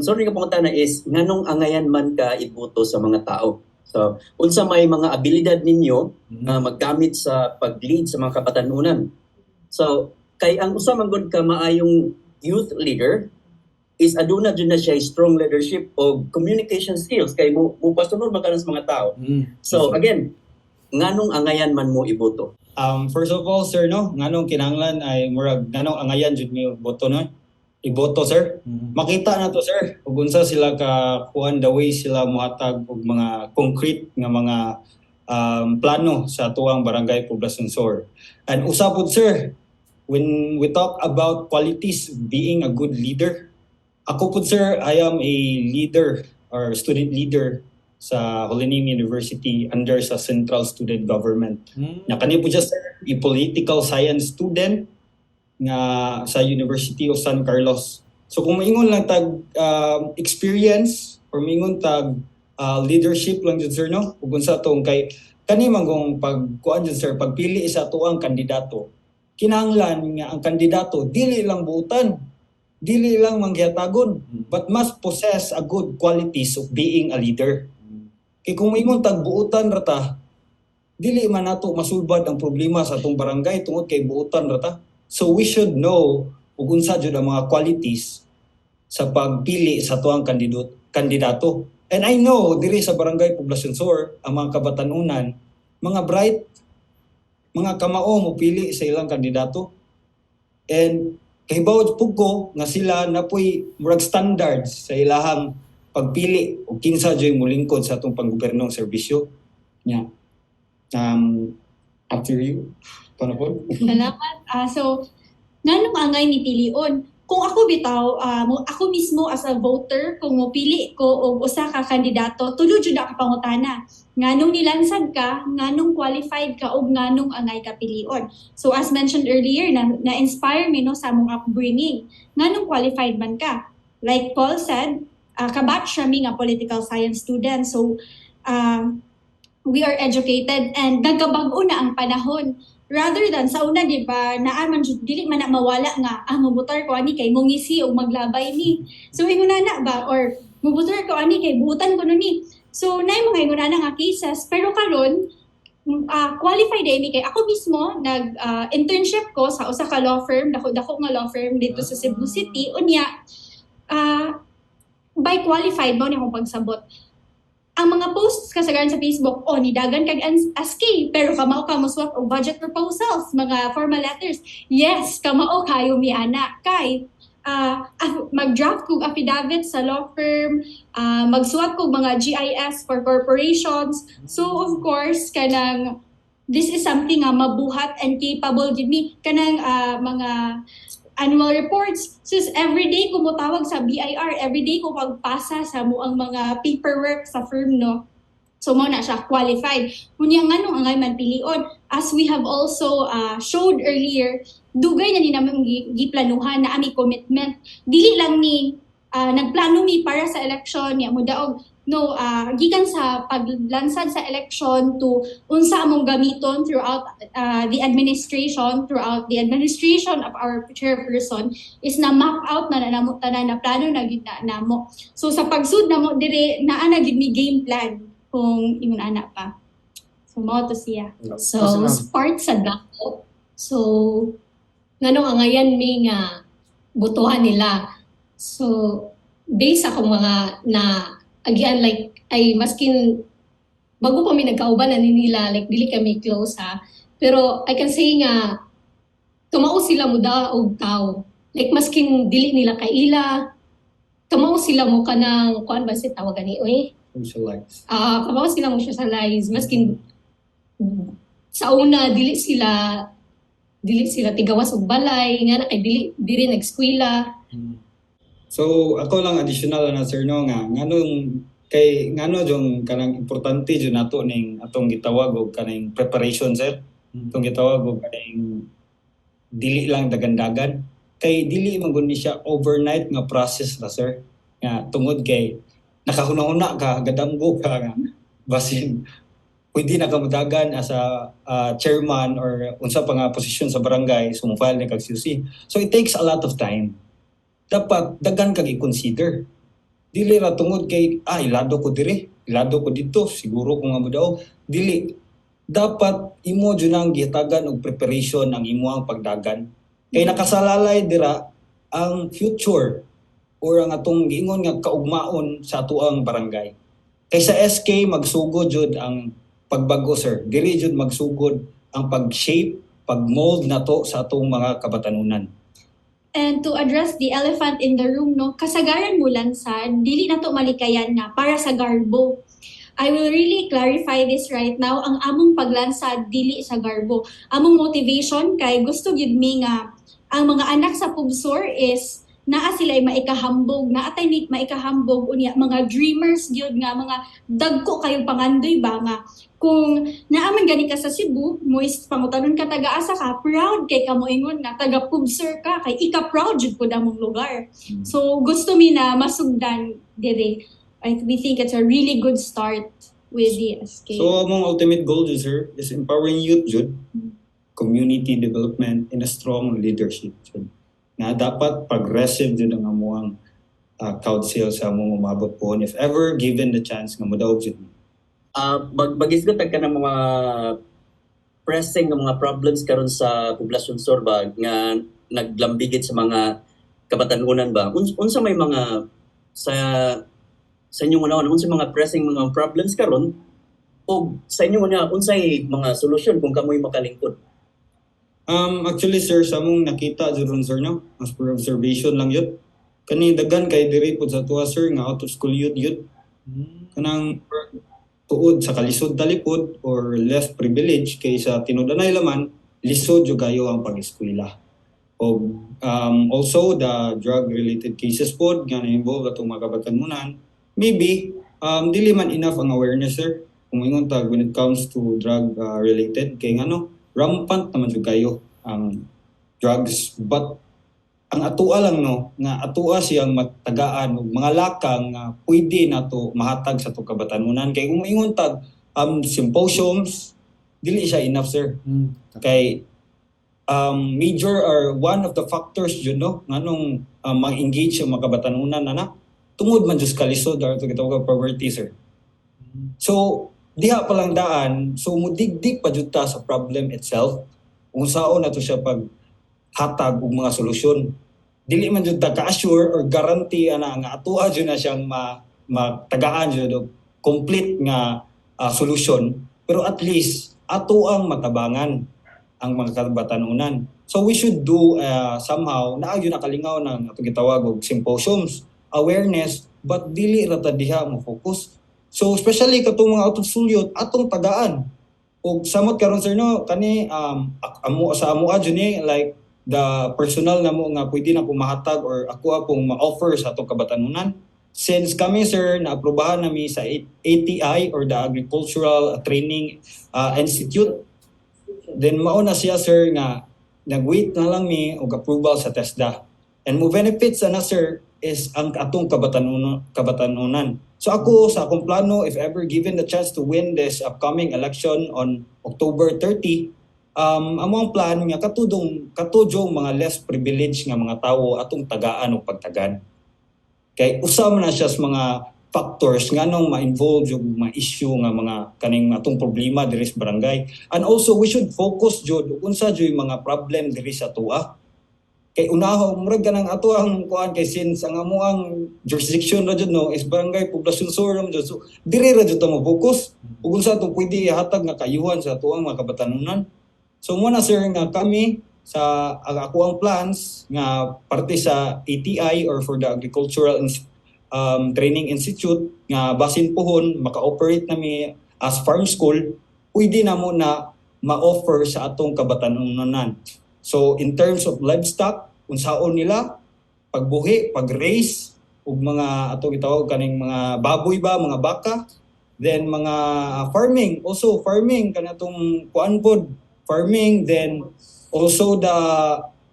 sorry nga pangutana is nganong angayan man ka ibuto sa mga tao. So unsa may mga abilidad ninyo maggamit sa pag-lead sa mga kabatanunan. So kay ang usa man gud ka maayong youth leader is aduna jud na siya strong leadership o communication skills kay mo pasunod man sa mga tao. So again, nganong angayan man mo iboto? First of all, sir, no, nganong kinahanglan ay murag nganong angayan jud mi boto no. Iboto, sir. Makita na to, sir. Ug unsa sila ka kuan the way sila mohatag og mga concrete nga mga plano sa tuwang barangay Poblacion Sur. And usapod, sir, when we talk about qualities being a good leader, ako po, sir, I am a leader or student leader sa Holy Name University under sa Central Student Government. Na kani po siya, sir, a political science student nga sa University of San Carlos. So kung maingon lang tag experience or maingon tag leadership lang dyan, sir, no? Ug unsa tong kay kani mangong pagkuan dyan, sir, pagpili sa tuang kandidato. Kinahanglan nga ang kandidato dili lang buutan, dili lang manghiyatagon, but must possess a good qualities of being a leader. Kay kung maingon tag buutan rata, dili man nato masulbad ang problema sa atong barangay tungod kay buutan rata. So we should know ug unsa jud ang mga qualities sa pagpili sa tuang kandidato. And I know diri sa barangay Poblacion Sur ang mga kabatanunan, mga bright, mga kamao mo pili sa ilang kandidato. And kahibaw pug ko nga sila napoy murag standards sa ilahang pagpili o kinsa joy molingkod sa atong panggobernong serbisyo. Yeah. After you, panapon. Salamat. So, nganong angay ni pilion? Kung ako bitaw, ako mismo as a voter, kung mopili ko og usa ka kandidato, tulo jud ka pangutana. Nganong nilansad ka, nganong qualified ka og nganong angay ka pilion. So as mentioned earlier, na-inspire me no sa among upbringing. Nganong qualified man ka? Like Paul said, kabatch kami nga political science student. So we are educated and nagkabag-o na ang panahon. Rather than sa una, di ba, naaman dili man na mawala nga, mabutar ko ani kay mungisi o maglabay ni. So inguna na ba or mabutar ko ani kay buutan ko no ni. So naay mga inguna na nga cases, pero karon qualified ni kay ako mismo nag internship ko sa usa ka law firm, dako nga law firm dito sa Cebu City. Unya by qualified mo ni akong pagsabot. Ang mga posts kasagaran sa Facebook, nidagan kag ASCII, pero kamao ka moswat og budget proposals, mga formal letters. Yes, kamao kayo mi ana kay mag-draft kog affidavit sa law firm, magsuwat kog mga GIS for corporations. So of course kanang this is something nga mabuhat and capable gid mi kanang mga annual reports. So everyday ko mo tawag sa BIR, everyday ko pagpasa sa muang mga paperwork sa firm, no? So mo na siya qualified. Kunya nganong angay man pilion, as we have also showed earlier, dugay na ni naman giplanuhan na ami commitment. Dili lang ni nagplano mi para sa election ya mo daog no gikan sa paglansad sa election to unsa among gamiton throughout the administration of our chairperson is na map out na namo tanan na plano na gid na namo. So sa pagsud namo dire naa na gid ni game plan kung ingon ana pa. So mao to siya. So part sa dako. So nganong angayan mi nga butuhan nila. So based ako mga na again, like, ay maskin, bago pa mi nagkauban na nila, like, dili kami close ha. Pero, I can say nga, tumao sila mo da og tao. Like, maskin dili nila kaila, tumao sila mo ka ng, kuan ba si tawagan ni, Socialize. tumao sila mo socialize, maskin, sa una, dili sila tigawas og balay, nga na kay dili nag-eskwela. So ako lang additional na sir no nga nganong kay ngano jung kanang importante jud nato ning atong gitawag og kanang preparation, sir. Atong gitawag og kanang dili lang dagandagan kay dili man gud ni siya overnight nga process ra, sir. Nga tungod kay nakahuna-huna ka gadamgo ka nga basin pwede na kamudagan as a chairman or unsa pa nga posisyon sa barangay sumufile ni kag CUC. So it takes a lot of time. Dapat daghan kag i-consider. Dili ra tungod kay ilado ko dire, ilado ko dito, siguro kung amo daw. Dili, dapat imo jud ang gihatagan og preparation ang imuhang pagdagan. Kay nakasalalay dira ang future or ang atong giingon nga kaugmaon sa atuang barangay. Kay sa SK magsugod jud ang pagbago sir. Dili jud magsugod ang pag-shape, pag-mold nato sa atong mga kabatanunan. And to address the elephant in the room, no, kasagaran mo lang sa dili na to malikayan nga para sa garbo. I will really clarify this right now. Ang among paglansad dili sa garbo. Among motivation kay gusto gyud mi nga ang mga anak sa PUBSOR is naa sila'y maikahambog, naatay ni maikahambog unya mga dreamers gyud nga mga dagko kayong pangandoy ba nga kung naaman gani ka sa Cebu, mo is pangutanon ka taga-asa ka, proud kay ka moingon nga taga PUBSOR ka kay ika proud jud pud among lugar. So gusto mi na masugdan dire. We think it's a really good start with the SK. So among ultimate goal jud sir is empowering youth jud, community development and a strong leadership jud. Na dapat progressive jud ang amuang council sa among umabot po if ever given the chance nga modaog jud. Bagisgot ka ng mga pressing ng mga problems karon sa poblasyon Sorba nga naglambigit sa mga kabatanunan ba? Unsa may mga sa inyong unahon, unsa mga pressing mga problems karon o sa inyong unsay mga solusyon kung kamoy makalingkod? Actually sir, sa among nakita jud ron sir no, as per observation lang yun. Kani daghan kay diri pud sa tuwa sir nga out of school youth. Kanang tuod sa kalisod talipod or less privilege kay sa tinudanay laman lisod jud kayo ang pag-eskwela. O also the drug related cases pod nga na-involve atong mga kabatanunan, maybe dili man enough ang awareness sir kung ingon tag when it comes to drug related kay ngano rampant naman jud kayo ang drugs, but ang atua lang no nga atua siyang matagaan og mga lakang nga pwede nato mahatag sa to kabatanunan kay kung ingon tag symposiums dili siya enough sir. Kay major or one of the factors jud no nganong ma-engage ang mga kabatanunan na tungod man jud kalisod or to gitawag poverty sir. So diha pa lang daan, so mudigdig pa jud ta sa problem itself kung saon nato siya pag hatag og mga solusyon. Dili man jud ta ka-assure or guarantee ana nga atuha jud na siyang matagaan jud og complete nga solusyon, pero at least ato ang matabangan ang mga kabatanunan. So we should do somehow naagyo nakalingaw ng ato gitawag og symposiums, awareness, but dili ra ta diha mo focus. So especially katong mga atong sulyot atong tagaan. Og samot karon sir no kani amo jud ni like the personal na mo nga pwede na pumahatag or ako akong ma-offer sa atong kabatanunan. Since kami sir naaprubahan nami sa ATI or the Agricultural Training Institute, then mao na siya sir nga nag-wait na lang mi og approval sa TESDA. And mo benefits na sir is ang atong kabatanunan. So ako sa akong plano, if ever given the chance to win this upcoming election on October 30, among plan nga katudong mga less privileged nga mga tawo atong tagaan o pagtagan. Kay usam na siya sa mga factors nga nung ma-involve yung mga issue nga mga kaning atong problema diri sa barangay. And also we should focus jud unsa jud mga problem diri sa tuwa. Kay unahon murag kanang ato ang kuan kay since ang amuang jurisdiction ra jud no is barangay poblasyon sorum jud, so diri ra jud ta mo focus ug unsa to pwede ihatag nga kayuhan sa atuang mga kabatanunan. So muna sir nga kami sa ako ang plans nga parte sa ATI or for the Agricultural Training Institute nga basin pohon maka-operate nami as farm school, pwede na mo na ma-offer sa atong kabatanunan. So in terms of livestock, unsaon nila pagbuhi, pag-raise ug mga ato gitawag kaning mga baboy ba, mga baka, then mga farming, also farming kanatong kuan pod, farming, then also the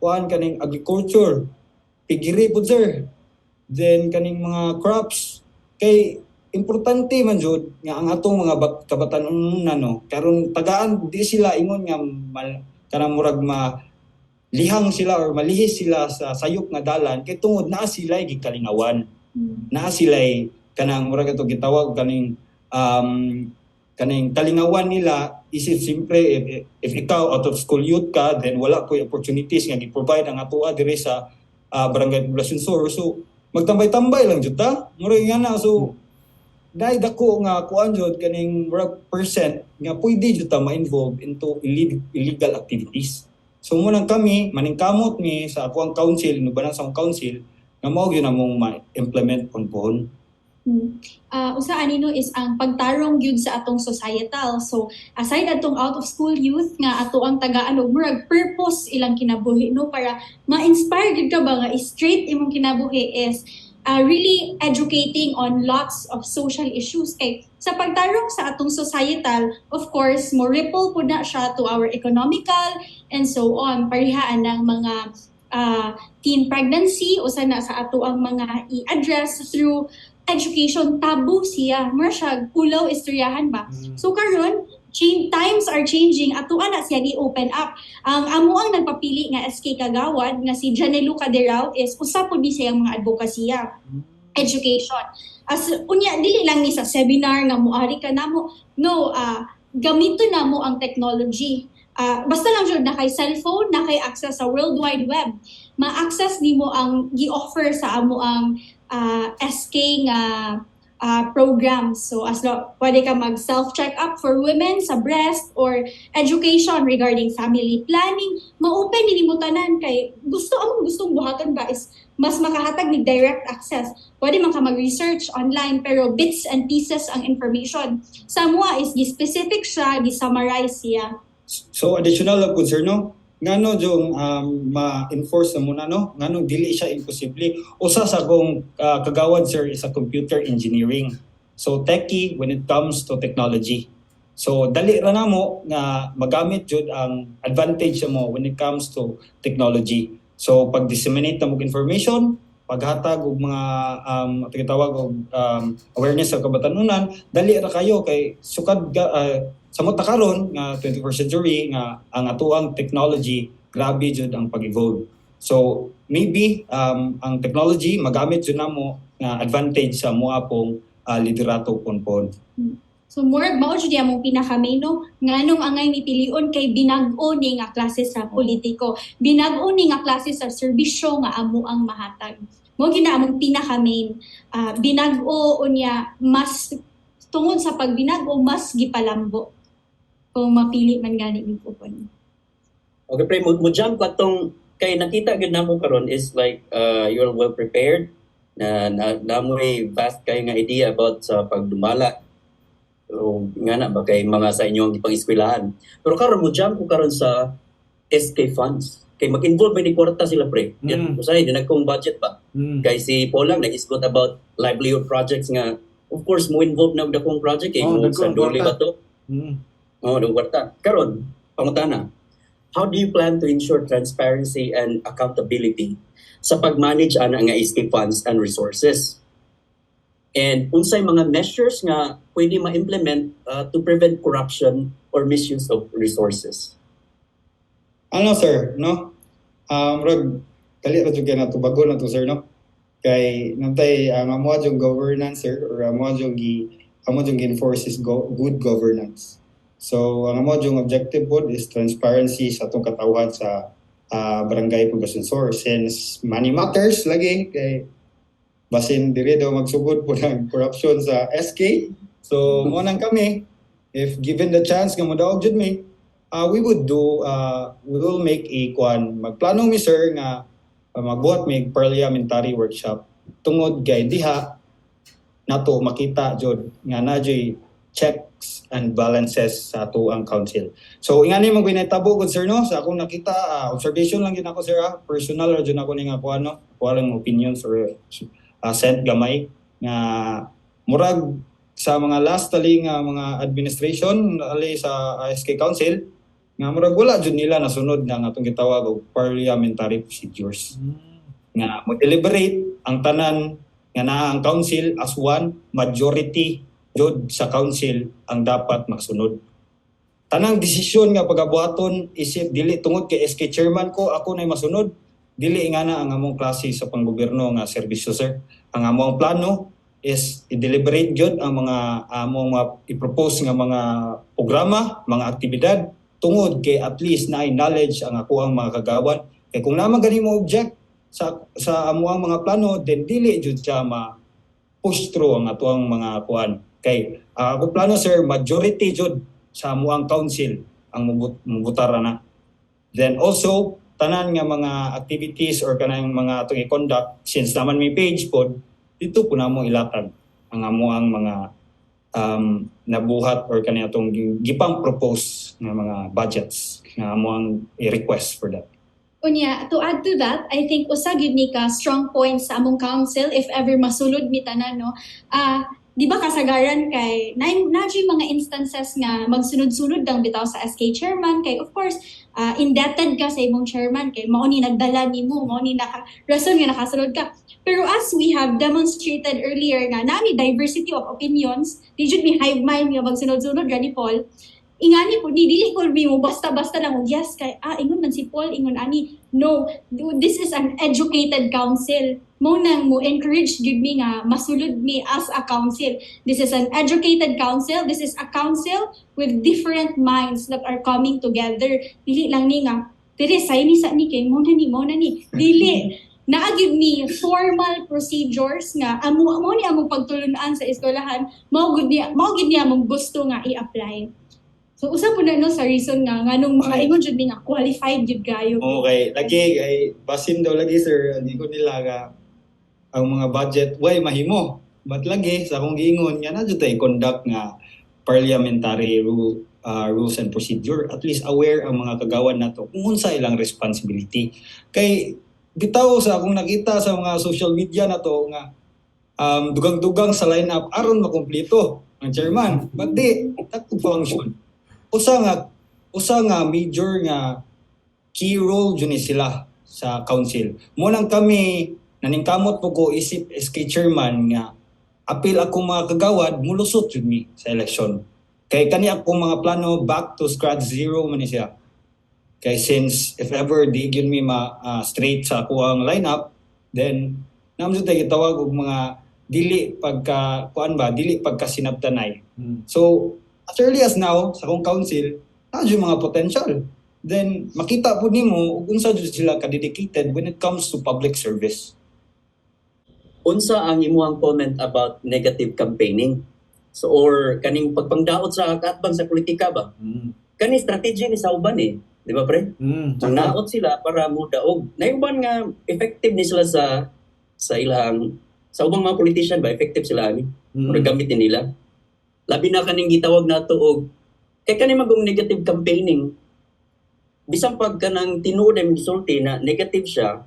kuan kaning agriculture, pigiri pod sir, then kaning mga crops. Kay importante man jud nga ang atong mga kabatanunan no karon tagaan di sila ingon nga kanang murag lihang sila or malihis sila sa sayop nga dalan kay tungod naa sila gikalingawan. Na sila'y kanang murag ato gitawag kaning kalingawan nila isip simpre if ikaw out of school youth ka then wala ko opportunities nga gi-provide ang atoa diri sa barangay poblasyon sur so magtambay-tambay lang jud ta murag nga na so dahil dako nga kuan jud kaning murag percent nga pwede jud ta ma-involve into illegal activities so munang kami maningkamot ni sa ako ang council nubanan sa akong council nga mao gyud among ma-implement ponpon. Usa anino is ang pagtarong gyud sa atong societal. So aside atong out of school youth nga ato ang tagaan og murag purpose ilang kinabuhi no para ma-inspire gyud ka ba nga straight imong kinabuhi is really educating on lots of social issues. Kay sa pagtarong sa atong societal, of course, mo ripple po na siya to our economical and so on. Parihaan ng mga teen pregnancy o sana sa ato ang mga i-address through education. Tabu siya. Mura siya, kulaw istoryahan ba? So karon times are changing. Ato na siya gi-open up. Ang amo ang nagpapili nga SK Kagawad nga si Janelu Caderao is usa po di siyang mga advokasya. Education. As unya dili lang ni sa seminar nga moari ka namo. No, gamito namo ang technology. Basta lang jud na kay cellphone, na kay access sa World Wide Web. Ma-access nimo ang gi-offer sa amo ang SK nga programs. So pwede ka mag self-check-up for women sa breast or education regarding family planning. Ma-open nimo tanan kay gustong buhaton ba is mas makahatag ni direct access. Pwede man ka mag-research online pero bits and pieces ang information. Sa mua is gi-specific siya, gi-summarize siya. So additional lang po sir no, ngano jung ma-enforce na muna no, ngano dili siya imposible. Usa sa akong kagawad sir is a computer engineering. So techie when it comes to technology. So dali ra namo nga magamit jud ang advantage mo when it comes to technology. So pag-disseminate na mo information, paghatag og mga tinatawag og awareness sa kabatanunan, dali ra kayo kay sukad samot ta karon nga 21st century nga ang atuang technology grabe jud ang pag-evolve. So maybe ang technology magamit jud namo nga advantage sa moa pong liderato ponpon. So more mao jud among pinaka-main nganong angay ni pilion kay binag-o ni nga klase sa politiko, binag-o ni nga klase sa serbisyo nga amo ang mahatag. Mo gina among pinaka-main, binag-o unya mas tungod sa pagbinag-o mas gipalambo kung mapili man gani ni upon. Okay, pre, mo jump ka tong kay nakita gud namo karon is like you're well prepared na namoy vast kay nga idea about sa pagdumala o nga na ba kay mga sa inyong ipang-eskwelahan. Pero karon mo jump ko karon sa SK funds. Kay mag-involve ni kwarta sila pre. Yan usay dinagkong budget pa. Kay si Polang nag-isgot about livelihood projects nga of course mo involve na og dakong project kay mo sa Doli ba to? Dong kwarta. Karon pangutana. How do you plan to ensure transparency and accountability sa pag-manage ana nga SK funds and resources? And unsay mga measures nga pwede ma-implement to prevent corruption or misuse of resources? Ano sir, no? Rag kali ra jud na to bago na to sir no. Kay nantay ang amo jung governance sir or amo jung enforce is good governance. So ang amo jung objective pod is transparency sa atong katawhan sa barangay poblasyon sur since money matters lagi kay basin diri daw magsugod po ng corruption sa SK. So mo nang kami if given the chance nga modaog jud mi we will make a magplano mi sir nga magbuhat mi parliamentary workshop tungod kay diha nato makita jud nga najoy checks and balances sa ato ang council. So ingani mo ginatabo gud sir no sa akong nakita observation lang gid ako sir personal ra jud ako ni nga kuan no walang opinions or sent gamay nga murag sa mga last tali nga mga administration ali sa SK Council nga murag wala jud nila nasunod nga atong gitawag og parliamentary procedures. Nga mo deliberate ang tanan nga naa ang council as one majority jud sa council ang dapat magsunod. Tanang desisyon nga pagabuhaton isip dili tungod kay SK chairman ko ako nay masunod dili nga na ang among klase sa panggobyerno nga serbisyo, sir. Ang among plano is i-deliberate gyud ang mga among i-propose nga mga programa, mga aktibidad tungod kay at least na knowledge ang ako ang mga kagawan. Kay kung naman gani mo object sa amuang mga plano, then dili jud siya push through ang atuang mga kuan. Kay ako plano, sir, majority jud sa amuang council ang mubutara na. Then also tanan nga mga activities or kanang mga atong i-conduct, since naman may page pod, dito po namo ilatag ang amuang mga nabuhat or kanang atong gipang propose nga mga budgets nga amuang i-request for that. Unya, to add to that, I think usa gyud ni ka strong point sa among council if ever masulod mi tanan, no. Di ba kasagaran kay na mga instances nga magsunod-sunod dang bitaw sa SK chairman kay of course indebted ka sa imong chairman kay mao ni nagdala nimo, mao ni rason nga nakasulod ka. Pero as we have demonstrated earlier nga nami diversity of opinions, di jud mi hive mind nga magsunod-sunod gani Paul. Ingani po, dili ko mo basta-basta lang yes kay ingon man si Paul, ingon ani. No, this is an educated council. Mo nang mo encourage gyud mi nga masulod mi as a council. This is an educated council. This is a council with different minds that are coming together. Dili lang ni nga dire say ni sa ni kay mo na ni. Dili naagib ni formal procedures nga amo ni among pagtulunan sa eskwelahan, mao gud niya among gusto nga i-apply. So usa po na no sa reason nga nganong makaingon jud ni nga qualified jud kayo. Okay, lagi ay basin daw lagi, sir, hindi ko nila nga ang mga budget way mahimo. But lagi sa akong giingon nga na jud tay conduct nga parliamentary rules and procedure, at least aware ang mga kagawan nato kung unsa ilang responsibility. Kay bitaw sa akong nakita sa mga social media nato nga dugang-dugang sa lineup aron makumpleto ang chairman, but di takto function. Usa nga major nga key role jud ni sila sa council. Mo lang kami naningkamot po ko isip SK chairman nga apil ako mga kagawad mulusot jud mi sa election. Kay kani ako mga plano back to scratch zero man ni siya. Kay since if ever di gyud mi straight sa ako ang lineup, then namjud tay gitawag og mga dili pagka sinabtanay. So as early as now sa akong council, nadyo mga potential. Then makita po nimo ug unsa jud sila ka-dedicated when it comes to public service. Unsa ang imuhang comment about negative campaigning? So or kaning pagpangdaot sa katbang sa politika ba? Kani strategy ni sa uban di ba pre? Ang naot sila para mo daog. Naiuban nga effective ni sila sa ilang sa ubang mga politician ba effective sila ani? Or gamitin nila. Labi na kaning gitawag nato og kay kani magong negative campaigning. Bisan pag kanang tinuod ang gisulti na negative siya,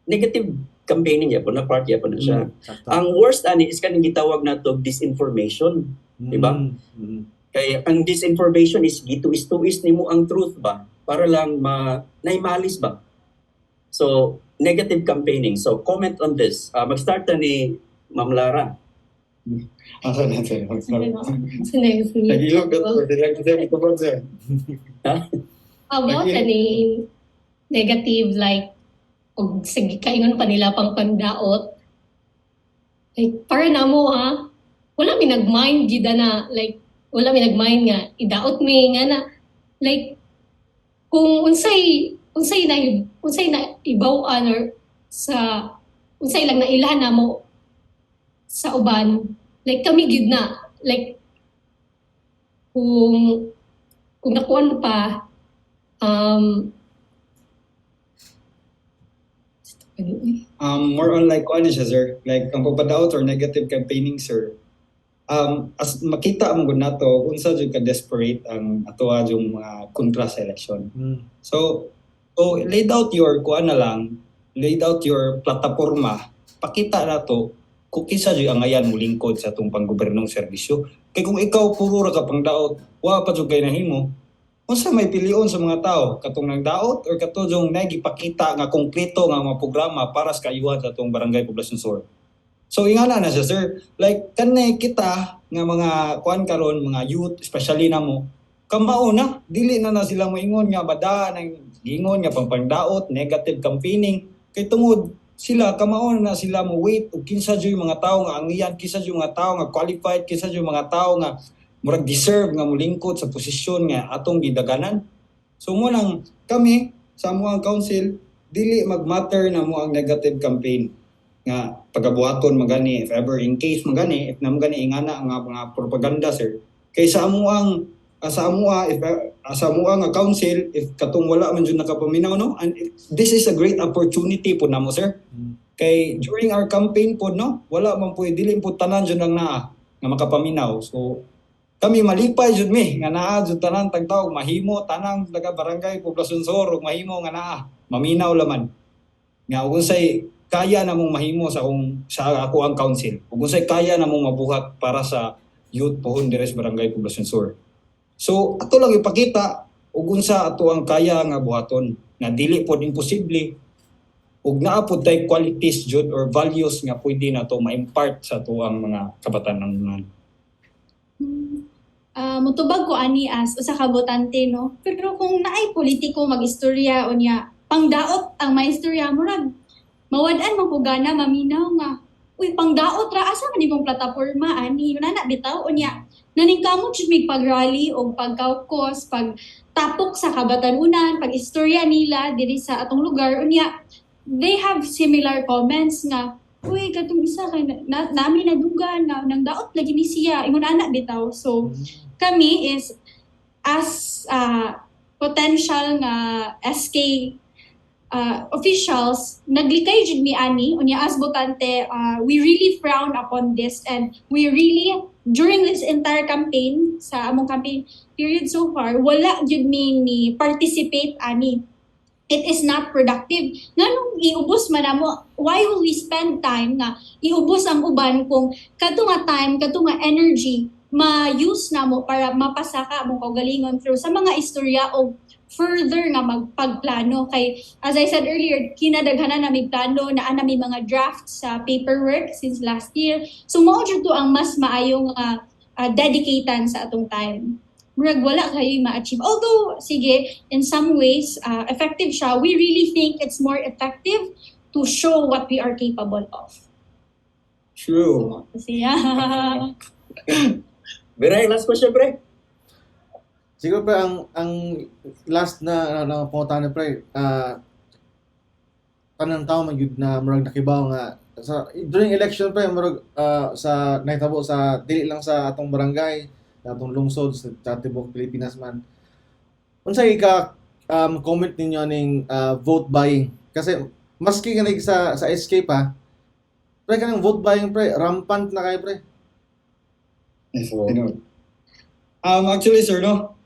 negative campaigning ya po na part ya po na siya. Ang worst ani is kaning gitawag nato disinformation, di ba? Kay ang disinformation is gituis-tuis nimo ang truth ba para lang naimalis ba. So negative campaigning. So comment on this. Mag-start na ni Ma'am Lara. Asa na sir? Nagilog about ani negative like og sige kaingon pa nila pang pandaot. Like para namo wala mi nagmind gid na like wala mi nagmind nga idaot mi nga na like kung unsay na ibaw-an or sa unsay lang na ilahan namo sa uban like kami gid na like kung nakuan mo pa more on like ano siya, sir, like ang pagpadaot or negative campaigning, sir, as makita mo gud nato unsa jud ka desperate ang atoa yung mga kontra sa election. So laid out your plataporma, pakita nato kung kinsa jud ang ayan mo lingkod sa atong panggobernong serbisyo. Kay kung ikaw puro ra ka pangdaot, wa pa jud kay nahimo, unsa may pilion sa mga tao katong nagdaot or katong nagipakita nga konkreto nga mga programa para sa kaayuhan sa atong barangay poblasyon sur. So ingana na siya, sir, like kanay kita nga mga kuan karon mga youth especially namo kamao na dili na sila moingon nga bada nang gingon nga pangdaot negative campaigning kay tungod sila kamaon na sila mo wait ug kinsa jud mga tawo nga angiyan, kinsa jud mga tawo nga qualified, kinsa jud mga tawo nga murag deserve nga molingkod sa posisyon nga atong gidaganan. So mo lang kami sa amuang council dili magmatter na mo ang negative campaign nga pagabuhaton magani if ever in case magani if na magani ingana nga mga propaganda sir kay sa amuang sa amua if sa amua nga council if katong wala man jud nakapaminaw no and this is a great opportunity po namo sir kay during our campaign po no wala man po dili po tanan jud ang naa nga makapaminaw so kami malipay jud mi nga naa jud tanan tagtaw mahimo tanang taga barangay Poblacion Sur ug mahimo nga naa maminaw laman nga unsay kaya namong mahimo sa ako ang council ug unsay kaya namong mabuhat para sa youth pohon diri sa barangay Poblacion Sur. So ato lang ipakita ug unsa ato ang kaya nga buhaton nga dili pod imposible ug naa pod tay qualities jud or values nga pwede nato ma-impart sa ato ang mga kabatanon. Mutubag ko ani as usa ka botante no. Pero kung naay politiko magistorya unya pangdaot ang maistorya murag mawad-an man ko gana maminaw nga uy pangdaot ra asa man imong plataporma ani na bitaw unya naningkamot jud mig pagrally o pagkaukos pag tapok sa kabatanunan pag istorya nila diri sa atong lugar unya they have similar comments nga uy katong isa kay nami nadugan na nang daot lagi ni siya ingon ana bitaw so kami is as potential nga SK officials naglikay jud mi ani unya as botante we really frown upon this and we really during this entire campaign sa among campaign period so far wala jud mi ni participate ani it is not productive nganong iubos man namo why will we spend time nga iubos ang uban kung kadto nga time kadto nga energy ma-use namo para mapasaka among kaugalingon through sa mga istorya o further nga magpagplano kay as I said earlier kinadaghanan nami plano na nami mga drafts sa paperwork since last year so mao jud to ang mas maayong dedicated sa atong time murag wala kayo ma-achieve although sige in some ways effective siya we really think it's more effective to show what we are capable of. True. Biray, last question, pre. Siguro pre ang last na pangutan pre tanang tawo man gyud na murag nakibaw nga sa during election pre murag sa nahitabo sa dili lang sa atong barangay sa atong lungsod sa tibuok Pilipinas man. Unsay ka comment ninyo ning vote buying kasi maski ganig sa SK pa pre kanang vote buying pre rampant na kay pre. So, actually sir no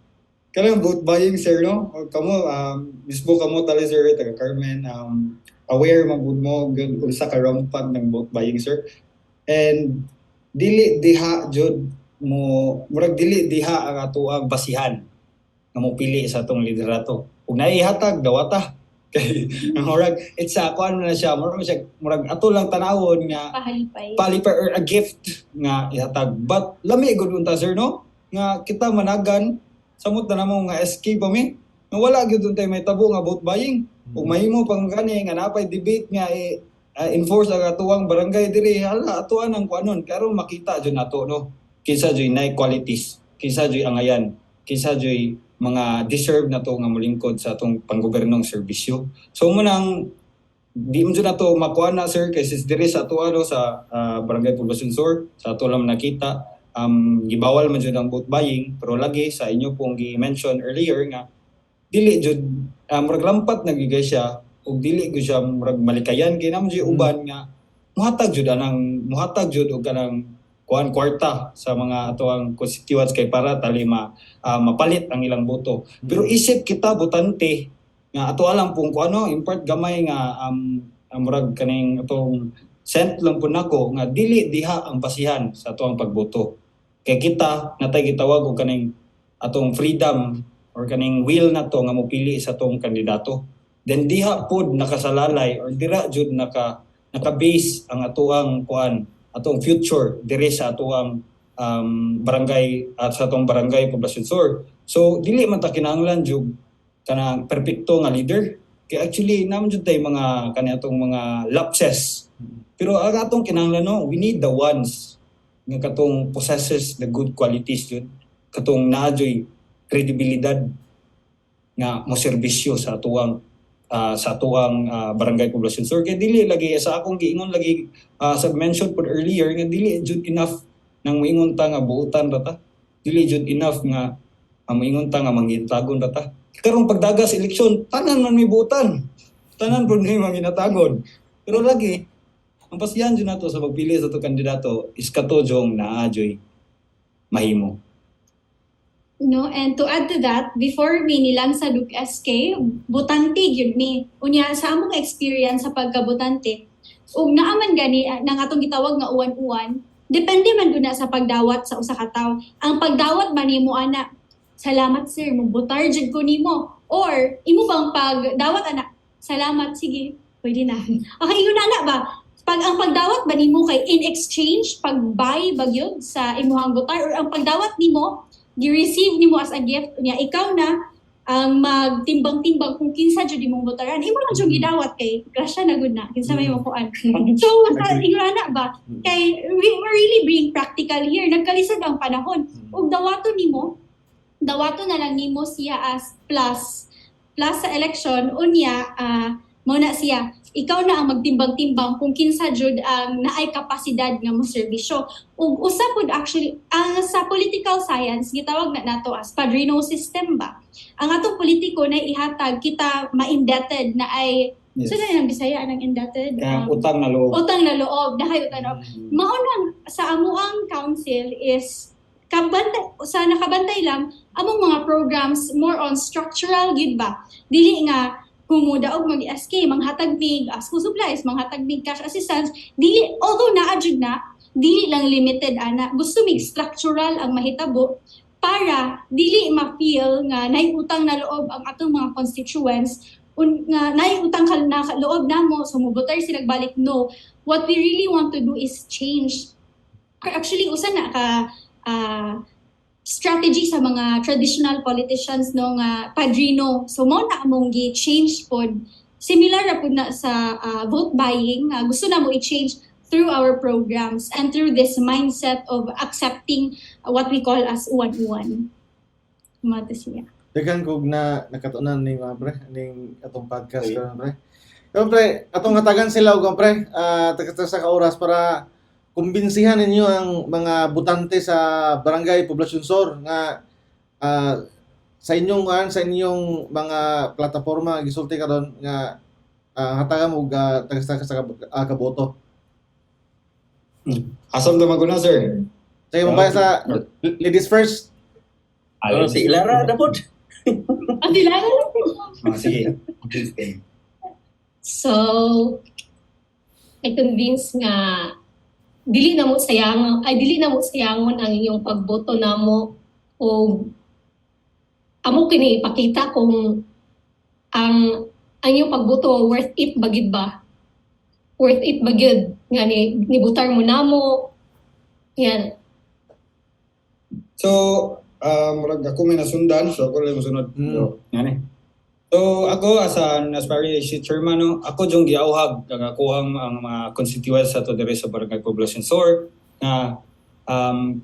kanang vote buying sir no kamo mismo kamo tali sir taga Carmen aware magud mo gyud unsa ka rampant ng vote buying sir and dili diha jud mo murag dili diha ang ato ang basihan nga mo pili sa atong liderato ug naihatag dawata kay murag it's a kuan na siya murag ato lang tanawon nga palipay or a gift nga ihatag but lami gud unta sir no nga kita managan samot na namo nga SK pa mi nga wala gyud untay may tabo nga vote buying ug mahimo pang gani nga napay debate nga enforce ang atuang barangay diri hala atuan ang kuanon karon makita jud nato no kinsa joy nay qualities kinsa joy angayan kinsa joy mga deserve na to nga molingkod sa atong panggobernong serbisyo. So mo nang di mo na to makuha na sir kasi diri sa ato sa barangay Poblacion Sur sa ato lang nakita gibawal man jud ang vote buying pero lagi sa inyo pong gi-mention earlier nga dili jud murag lampat nagigay siya ug dili gyud siya murag malikayan kay namo jud uban nga muhatag jud og kanang kuan kwarta sa mga atoang constituents kay para tali mapalit ang ilang boto. Pero isip kita botante nga ato alam pong kuano impart gamay nga murag kaning atong sent lang po nako nga dili diha ang basihan sa atoang pagboto. Kay kita natay gitawag og kaning atong freedom or kaning will nato nga mopili sa atong kandidato. Then diha pod nakasalalay or dira jud naka-base ang atoang kuan atong future diri sa atong barangay at sa atong barangay Poblacion Sur. So dili man ta kinahanglan jud kanang perpekto nga leader Kaya actually naman jud tay mga kanatong mga lapses. Pero ang atong kinahanglan no, we need the ones nga katong possesses the good qualities jud. Katong naadyoy kredibilidad nga mo serbisyo sa tuang barangay poblasyon. So kay dili lagi sa akong giingon lagi sa mention pud earlier nga dili jud enough nang moingon ta nga buutan ra ta. Dili jud enough nga moingon ta nga mangitagon ra ta. Karong pagdagas eleksyon, tanan man may buutan. Tanan pud may manginatagon. Pero lagi ang pasiyan jud nato sa pagpili sa to kandidato is katojong naadyoy mahimo. No, and to add to that, before mi nilang sa Duke SK, butante gyud mi. Unya sa among experience sa pagkabutante, ug naaman gani nang atong gitawag nga uwan-uwan, depende man gud na sa pagdawat sa usa ka tawo. Ang pagdawat ba nimo ana, salamat sir, mubutar jud ko nimo. Or imo bang pagdawat ana, salamat sige, pwede na. Okay, yun na ba? Pag ang pagdawat ba nimo kay in exchange pag-buy ba gyud sa imuhang butar, or ang pagdawat nimo gi-receive nimo as a gift niya, ikaw na ang magtimbang-timbang kung kinsa jud imong butaran, imo lang jud gidawat kay grasya na gud na kinsa may makuan. So ingana ba kay we're really being practical here, nagkalisod ang panahon ug dawaton na lang nimo siya as plus sa election unya mo na siya, ikaw na ang magtimbang-timbang kung kinsa jud ang naay kapasidad nga mo serbisyo. Ug usa pud actually ang sa political science gitawag na nato as padrino system ba. Ang atong politiko na ihatag kita ma-indebted na ay so na nang Bisaya anang indebted Utang na loob. utang na loob, dahay utang na loob. Mao nang sa amuang council is nakabantay lang among mga programs more on structural gid ba. Dili nga humuda og mag-SK, manghatag mig school supplies, manghatag mig cash assistance, dili, although naadjud na, dili lang limited ana, gusto mig structural ang mahitabo para dili ma-feel nga nay utang na loob ang atong mga constituents, nga nay utang na loob namo, so mubutar sila balik. No, what we really want to do is change. Actually usa na ka strategy sa mga traditional politicians no nga padrino. So mo na among gi-change pod. Similar ra pud na sa vote buying, gusto na mo i-change through our programs and through this mindset of accepting what we call as uwan-uwan. Mata siya. Dagan kog na nakatunan ning mga pre ning atong podcast karon pre. Karon pre, atong hatagan sila og pre, taga sa ka oras para kumbinsihan ninyo ang mga butante sa Barangay Poblasyon Sur nga sa inyong mga plataporma gisulti karon nga hatagan mo taga sa kaboto. Asam ta maguna sir. Sige mo sa ladies first. Si Ilara na po. Adilan. Sige. So, I convince nga dili na mo sayangon ang inyong pagboto namo o amo kini ipakita kung ang inyong pagboto worth it bagid ba? Worth it bagid nga nibutar mo namo. Yan. So, murag ako may nasundan, so ako lang masunod. So, yan. So, ako as an aspiring chairman, no, ako yung giauhag ng ako ang mga constituents sa to dire sa Barangay Poblasyon Sur na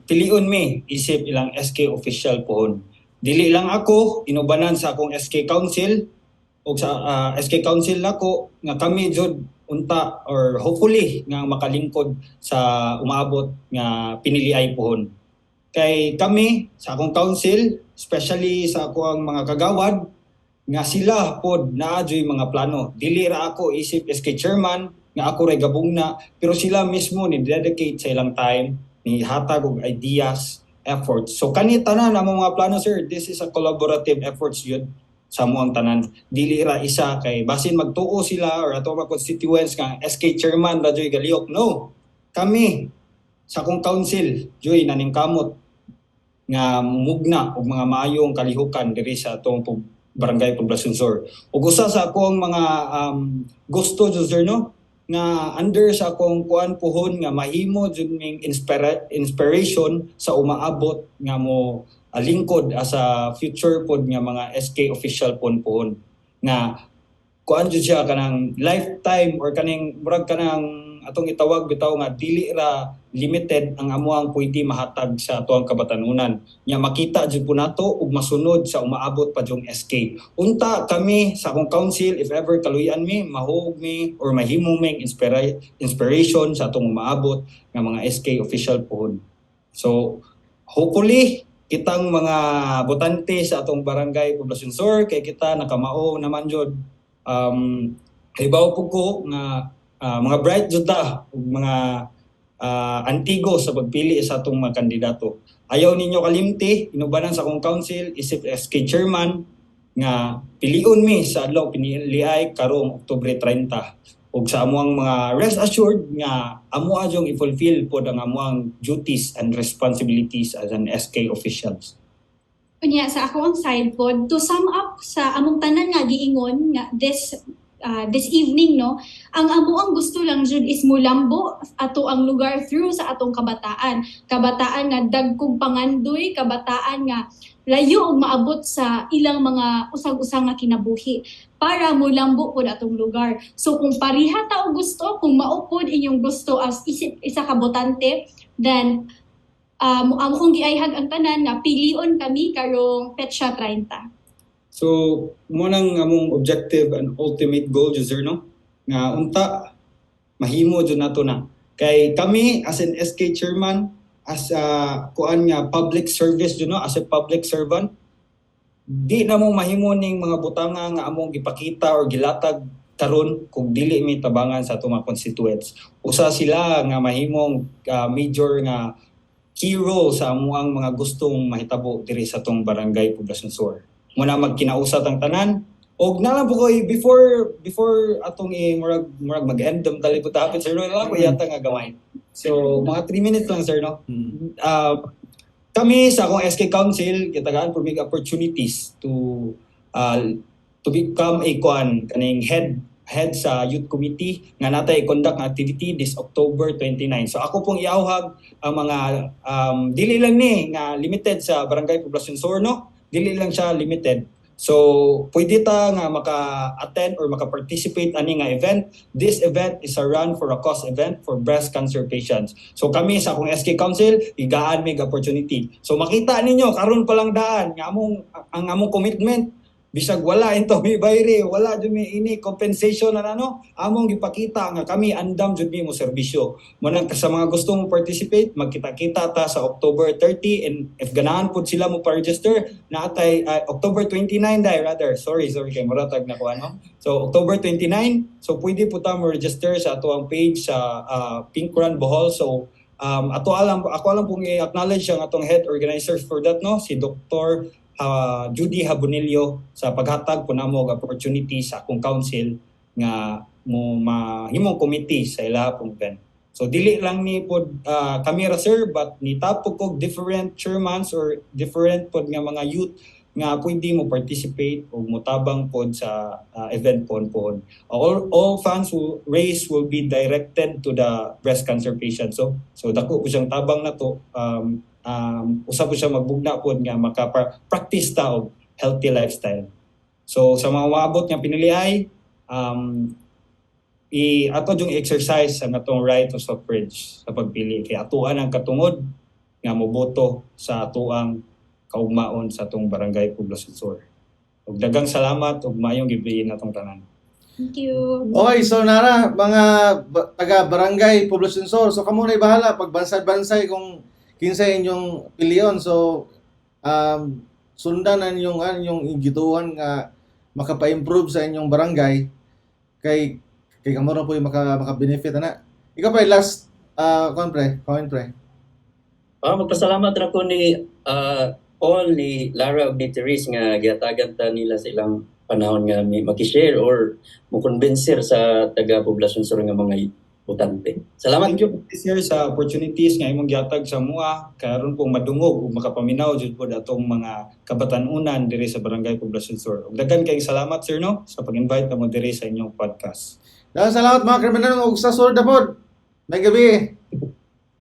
piliun mi isip ilang SK official pohon. Dili lang ako inubanan sa akong SK Council o sa SK Council nako nga kami jud unta or hopefully nga makalingkod sa umaabot nga piniliay pohon. Kay kami sa akong council, especially sa akong mga kagawad, nga sila pod naadyoy mga plano. Dili ra ako isip SK chairman nga ako ray gabong na, pero sila mismo ni dedicate sa ilang time ni hatag og ideas, efforts. So kani tanan among mga plano sir, this is a collaborative efforts yun sa among tanan. Dili ra isa kay basin magtuo sila or ato mga constituents nga SK chairman radyoy galiok. No. Kami sa akong council joy naning kamot nga mugna og mga maayong kalihukan diri sa atong Barangay Poblasyon Sur. Ug usa sa akong mga gusto jud sir no nga under sa akong kuan pohon nga mahimo jud ning inspiration sa umaabot nga mo lingkod as a future pod nga mga SK official pohon nga kuan jud siya kanang lifetime or kaning murag kanang atong itawag bitaw nga dili ra limited ang amuang pwede mahatag sa atuang kabatanunan. Nya makita jud po nato ug masunod sa umaabot pa jung SK. Unta kami sa akong council, if ever kaluyan mi, mahuog mi or mahimo mi inspiration sa atong umaabot nga mga SK official pohon. So hopefully kitang mga botante sa atong barangay Poblacion Sur kay kita nakamao naman jud halimbawa po ko nga mga bright jud ta ug mga antigo sa pagpili sa atong mga kandidato. Ayaw ninyo kalimti, inubanan sa akong council isip SK chairman nga piliun mi sa adlaw piniliay karong Oktubre 30 ug sa amuang mga rest assured nga amo adyong i-fulfill pod ang amuang duties and responsibilities as an SK officials. Unya sa ako ang side pod, to sum up sa among tanan nga giingon nga this evening, no, ang amo ang gusto lang jud is mulambo ato ang lugar through sa atong kabataan nga dagkog pangandoy, kabataan nga layo og maabot sa ilang mga usag-usang nga kinabuhi para mulambo pod atong lugar. So kung pariha ta og gusto, kung mao pod inyong gusto as isa ka botante, then amo kong giayhag ang tanan nga pilion kami karong petsa 30. So, mo nang among objective and ultimate goal, user, no? Nga unta, mahimo dyan nato na. Kay kami, as an SK chairman, as kuan nga public service dyan, no? As a public servant, di na mo mahimo ning mga butanga nga among gipakita or gilatag karon kung dili mi tabangan sa atong mga constituents. Usa sila nga mahimong major nga key role sa amuang mga gustong mahitabo diri sa atong barangay Poblacion Sur. Muna magkinausat ang tanan og nalang po ko before atong murag mag-end tali po tapit sir no lang ko yata nga gamay. So mga 3 minutes lang sir no. Kami sa akong SK Council kitagaan for big opportunities to become a kaning head sa youth committee nga natay conduct activity this October 29. So ako pong iauhag ang mga dili lang ni nga limited sa barangay Poblacion Sur no. Dili lang siya limited. So, pwede ta nga maka-attend or maka-participate ani nga event. This event is a run for a cause event for breast cancer patients. So, kami sa akong SK Council, igaan mig opportunity. So, makita ninyo, karon pa lang daan, nga ang among commitment, bisag wala into mi bayre, wala jud mi ini compensation na ano, among gipakita nga kami andam jud mi mo serbisyo. Manang sa mga gusto mo participate, magkita-kita ta sa October 30 and if ganahan pud sila mo pa-register, naatay October 29 rather. Sorry kay muratag na ko ano. So October 29, so pwede po ta mo register sa ato ang page sa Pink Run Bohol. So ako alam pong i-acknowledge ang atong head organizer for that no, si Dr. Judy Habonillo sa paghatag po namo og opportunity sa akong council nga mo mahimong committee sa ila pong event. So dili lang ni pod kami ra sir but ni tapog og different chairmans or different pod nga mga youth nga pwede mo participate o motabang pod sa event pohon. All funds will be directed to the breast cancer patients. So dako po siyang tabang na to. Usa po siya magbugna po nga maka-practice ta og healthy lifestyle. So sa mga maabot nga piniliay, ato yung exercise ang atong right of suffrage sa pagpili. Kaya atuan ang katungod nga moboto sa atuang kaugmaon sa atong barangay Poblacion Sur. Ug daghang salamat ug maayong gibriin atong tanan. Thank you. Okay, so nara, mga taga-barangay Poblacion Sur, so kamo na bahala pag bansay-bansay kung kinsay inyong piliyon. So sundan ang inyong igituan nga makapa-improve sa inyong barangay kay kamo ra po yung maka-benefit ana. Ikaw pa last comment pre. Magpasalamat ra ko ni Paul, ni Lara ug ni Therese nga giatagan ta nila sa ilang panahon nga maki-share or mo-convincer sa taga-Poblacion Sur nga mga botante. Salamat. Thank you this year sa opportunities nga imong gihatag sa mua karon pong madungog ug makapaminaw jud pod atong mga kabatanunan diri sa barangay Poblacion Sur. Ug daghan kayong salamat sir no sa pag-invite namo diri sa inyong podcast. Salamat mga kriminal ug sa sulod na pod. May gabi.